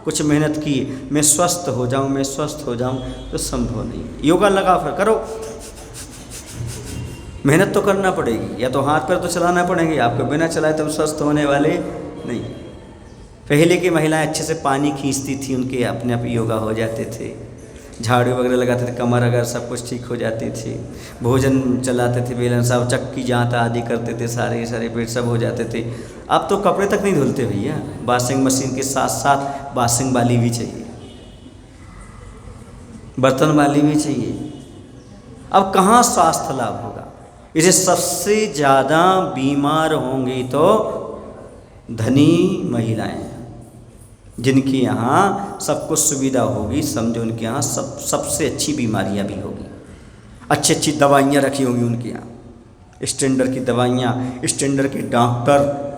कुछ मेहनत किए मैं स्वस्थ हो जाऊं, मैं स्वस्थ हो जाऊं, तो संभव नहीं। योगा लगा फिर करो, मेहनत तो करना पड़ेगी, या तो हाथ पैर तो चलाना पड़ेंगे आपको, बिना चलाए तो स्वस्थ होने वाले नहीं। पहले की महिलाएं अच्छे से पानी खींचती थी, उनके अपने आप योगा हो जाते थे, झाड़ू वगैरह लगाते थे, कमर अगर सब कुछ ठीक हो जाती थी, भोजन चलाते थे, बेलन साहब चक्की जाँता आदि करते थे, सारे पेट सब हो जाते थे। अब तो कपड़े तक नहीं धुलते भैया, वॉशिंग मशीन के साथ साथ वॉशिंग वाली भी चाहिए, बर्तन वाली भी चाहिए। अब कहाँ स्वास्थ्य लाभ होगा? इसे सबसे ज़्यादा बीमार होंगी तो धनी महिलाएं, जिनके यहाँ सब कुछ सुविधा होगी, समझो उनके यहाँ सबसे अच्छी बीमारियाँ भी होगी, अच्छी अच्छी दवाइयाँ रखी होंगी उनके यहाँ, स्टैंडर्ड की दवाइयाँ, स्टैंडर्ड के डॉक्टर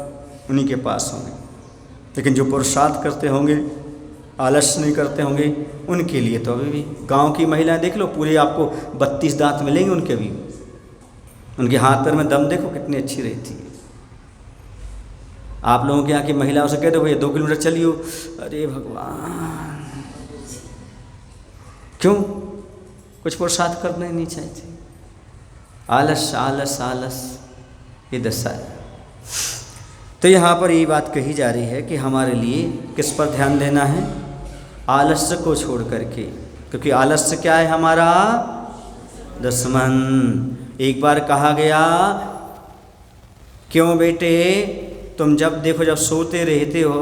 उन्हीं के पास होंगे। लेकिन जो पुरुषार्थ करते होंगे, आलस्य नहीं करते होंगे, उनके लिए तो अभी भी गांव की महिलाएं देख लो, पूरे आपको 32 दांत मिलेंगे उनके भी। उनके हाथ पैर में दम देखो कितनी अच्छी रहती है। आप लोगों के यहाँ की महिलाओं से कह दो भैया 2 किलोमीटर चलियो, अरे भगवान, क्यों? कुछ पुरुषार्थ करना ही नहीं चाहते, आलस आलस आलस, ये दशा है। तो यहाँ पर ये बात कही जा रही है कि हमारे लिए किस पर ध्यान देना है? आलस्य को छोड़ करके, क्योंकि आलस्य क्या है? हमारा दुश्मन। एक बार कहा गया, क्यों बेटे तुम जब देखो जब सोते रहते हो,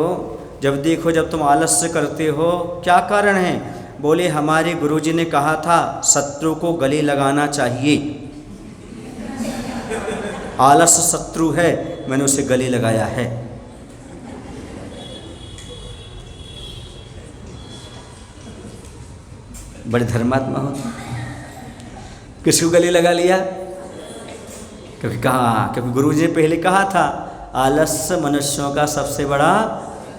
जब देखो जब तुम आलस्य करते हो, क्या कारण है? बोले हमारे गुरुजी ने कहा था शत्रु को गले लगाना चाहिए। आलस्य शत्रु है, मैंने उसे गले लगाया है। बड़े धर्मात्मा हो, किसको गले लगा लिया? क्योंकि गुरुजी ने पहले कहा था आलस्य मनुष्यों का सबसे बड़ा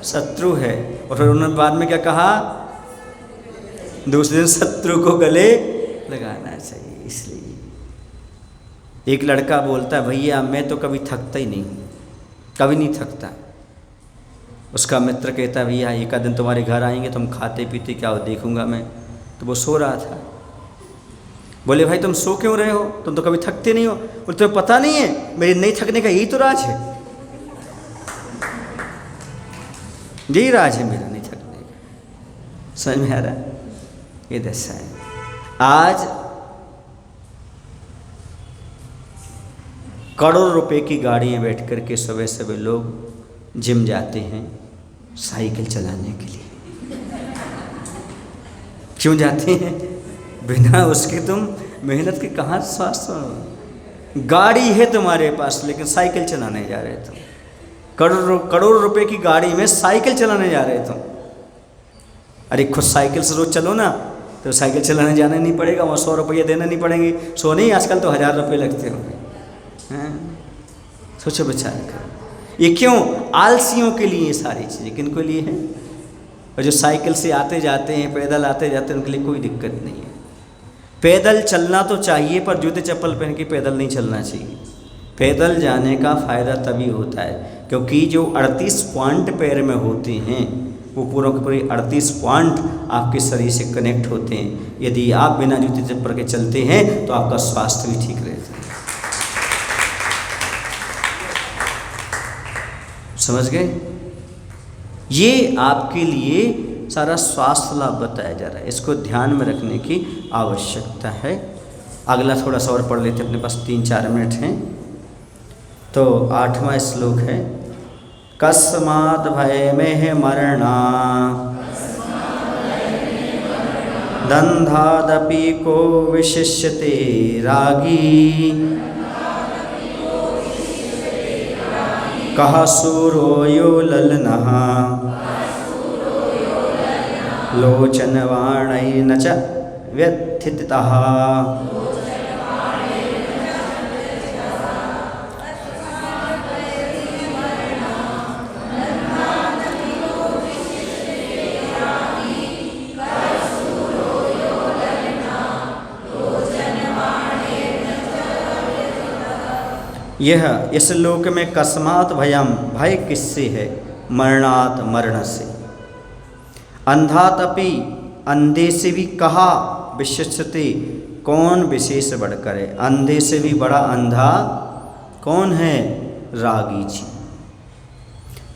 शत्रु है। और फिर उन्होंने बाद में क्या कहा? दूसरे दिन शत्रु को गले लगाना चाहिए। इसलिए एक लड़का बोलता है, भैया मैं तो कभी थकता ही नहीं हूँ, कभी नहीं थकता। उसका मित्र कहता है, भैया एक दिन तुम्हारे घर आएंगे, तुम खाते पीते क्या हो देखूंगा मैं। तो वो सो रहा था। बोले भाई तुम सो क्यों रहे हो? तुम तो कभी थकते नहीं हो। बोले तुम्हें पता नहीं है मेरे नहीं थकने का यही तो राज है, यही राज है मेरा नहीं थकने का। समझ में आ रहा है? ये दशा है। आज करोड़ रुपए की गाड़ी में बैठ कर के सुबह सुबह लोग जिम जाते हैं साइकिल चलाने के लिए। क्यों जाते हैं? बिना उसके तुम मेहनत के कहाँ स्वास्थ्य? गाड़ी है तुम्हारे पास लेकिन साइकिल चलाने जा रहे तुम, करोड़ रुपए की गाड़ी में साइकिल चलाने जा रहे तुम। अरे खुद साइकिल से रोज चलो ना, तो साइकिल चलाने जाना नहीं पड़ेगा, वहाँ 100 रुपये देना नहीं पड़ेंगे। 100 नहीं, आजकल तो 1000 रुपये लगते होंगे। सोचो विचार करो, ये क्यों? आलसियों के लिए ये सारी चीज़ें। किन के लिए है? और जो साइकिल से आते जाते हैं, पैदल आते जाते हैं, उनके लिए कोई दिक्कत नहीं है। पैदल चलना तो चाहिए, पर जूते चप्पल पहन के पैदल नहीं चलना चाहिए। पैदल जाने का फ़ायदा तभी होता है क्योंकि जो 38 पॉइंट पैर में होते हैं वो पूरे के पूरे 38 पॉइंट आपके शरीर से कनेक्ट होते हैं। यदि आप बिना जूते चप्पल के चलते हैं तो आपका स्वास्थ्य भी ठीक रहता है। समझ गए? ये आपके लिए सारा स्वास्थ्य लाभ बताया जा रहा है, इसको ध्यान में रखने की आवश्यकता है। अगला थोड़ा सा और पढ़ लेते, अपने पास 3-4 मिनट हैं। तो 8वां श्लोक है, कस्माद् भयमेह मरणा दन्धादपि को विशिष्यते रागी कः शूरो यो ललनः लोचनवाणैर्न च व्यथितः। यह इस लोक में कस्मात् भयम, भय किससे है? मरणात्, मरण से। अंधात अपि, अंधे से भी कहा, विशिष्यते, कौन विशेष बढ़कर है? अंधे से भी बड़ा अंधा कौन है? रागी जी।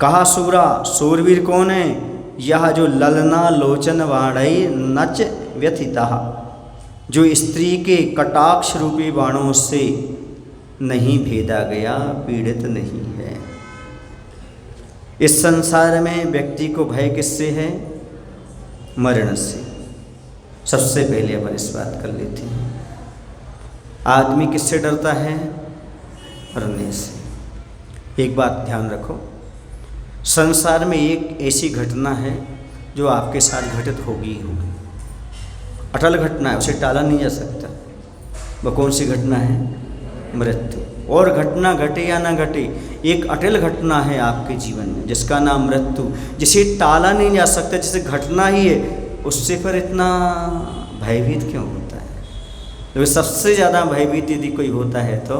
कहा सूरा, सूरवीर कौन है? यह जो ललना लोचन वाणई नच व्यथिता, जो स्त्री के कटाक्ष रूपी बाणों से नहीं भेदा गया, पीड़ित नहीं है। इस संसार में व्यक्ति को भय किससे है? मरण से। सबसे पहले अपन इस बात कर लेते हैं, आदमी किससे डरता है? मरने से। एक बात ध्यान रखो, संसार में एक ऐसी घटना है जो आपके साथ घटित होगी ही होगी, अटल घटना है, उसे टाला नहीं जा सकता। वह कौन सी घटना है? मृत्यु। और घटना घटे या ना घटे, एक अटल घटना है आपके जीवन में जिसका नाम मृत्यु, जिसे टाला नहीं जा सकता, जिसे घटना ही है, उससे फिर इतना भयभीत क्यों होता है? तो सबसे ज़्यादा भयभीत यदि कोई होता है तो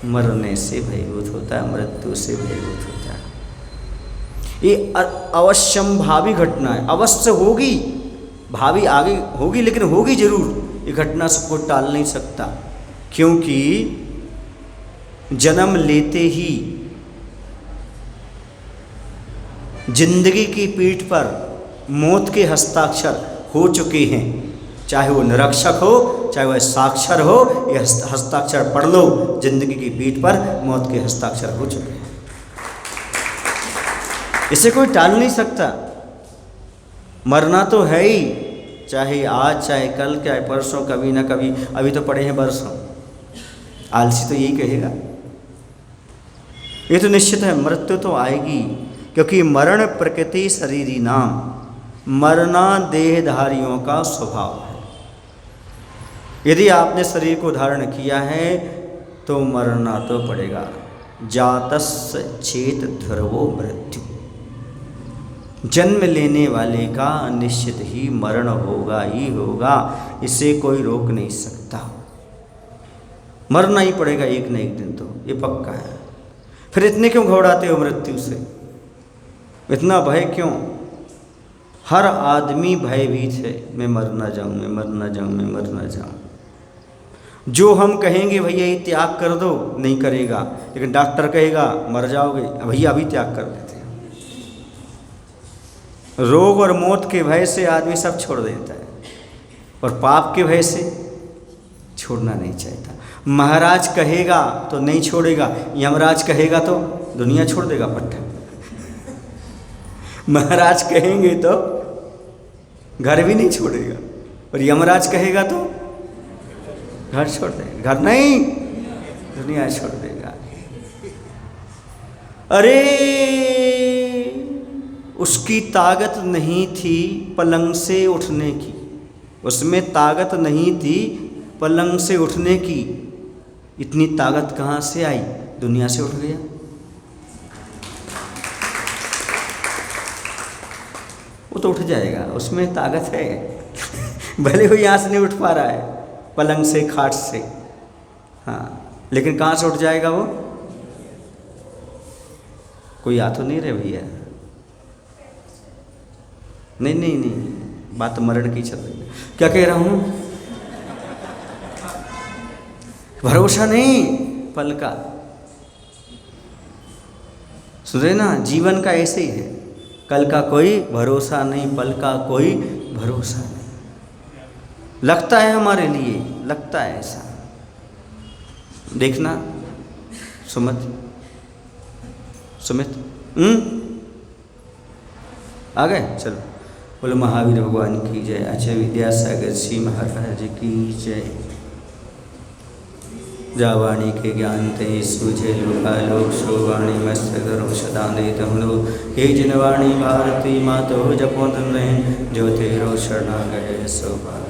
मरने से भयभूत होता है, मृत्यु से भयभूत होता है। ये अवश्यंभावी घटना है, अवश्य होगी, भावी आगे होगी, लेकिन होगी जरूर। ये घटना सबको टाल नहीं सकता, क्योंकि जन्म लेते ही जिंदगी की पीठ पर मौत के हस्ताक्षर हो चुके हैं। चाहे वो निरक्षर हो, चाहे वह साक्षर हो, ये हस्ताक्षर पढ़ लो, जिंदगी की पीठ पर मौत के हस्ताक्षर हो चुके हैं। इसे कोई टाल नहीं सकता। मरना तो है ही, चाहे आज, चाहे कल, चाहे परसों, कभी ना कभी। अभी तो पड़े हैं बरसों, आलसी तो यही कहेगा। ये तो निश्चित है, मृत्यु तो आएगी, क्योंकि मरण प्रकृति शरीरी नाम, मरना देहधारियों का स्वभाव है। यदि आपने शरीर को धारण किया है तो मरना तो पड़ेगा। जातस्य चेत ध्रुवो मृत्यु, जन्म लेने वाले का निश्चित ही मरण होगा ही होगा, इसे कोई रोक नहीं सकता। मरना ही पड़ेगा एक न एक दिन, तो ये पक्का है। फिर इतने क्यों घबराते हो मृत्यु से? इतना भय क्यों? हर आदमी भयभीत है, मैं मर ना जाऊं, मैं मर ना जाऊं, मैं मर ना जाऊं। जो हम कहेंगे भैया ये त्याग कर दो, नहीं करेगा, लेकिन डॉक्टर कहेगा मर जाओगे, भैया अभी त्याग कर देते हैं। रोग और मौत के भय से आदमी सब छोड़ देता है, और पाप के भय से छोड़ना नहीं चाहता। महाराज कहेगा तो नहीं छोड़ेगा, यमराज कहेगा तो दुनिया छोड़ देगा पट्टा। महाराज कहेंगे तो घर भी नहीं छोड़ेगा, और यमराज कहेगा तो घर छोड़ देगा, घर नहीं दुनिया छोड़ देगा। अरे उसकी ताकत नहीं थी पलंग से उठने की, उसमें ताकत नहीं थी पलंग से उठने की। इतनी ताकत कहाँ से आई? दुनिया से उठ गया। वो तो उठ जाएगा, उसमें ताकत है। भले वो यहाँ से नहीं उठ पा रहा है, पलंग से, खाट से। हाँ, लेकिन कहाँ से उठ जाएगा वो? कोई आ तो नहीं रहे भैया? नहीं नहीं नहीं, बात मरण की चल रही है। क्या कह रहा हूँ? भरोसा नहीं, पल का। सुन रहे ना, जीवन का ऐसे ही है, कल का कोई भरोसा नहीं, पल का कोई भरोसा नहीं। लगता है हमारे लिए, लगता है ऐसा। देखना सुमित, सुमित आ गए? चलो, बोलो महावीर भगवान की जय। अच्छा, विद्यासागर श्री महाराज की जय। जावाणी के ज्ञान ते सूझे लोकालोक शोवाणी मस्त करो सदा दे तमलो। हे जिनवाणी भारती मातो जपो तुम रहें, जो तेरो शरणा गए सो पार।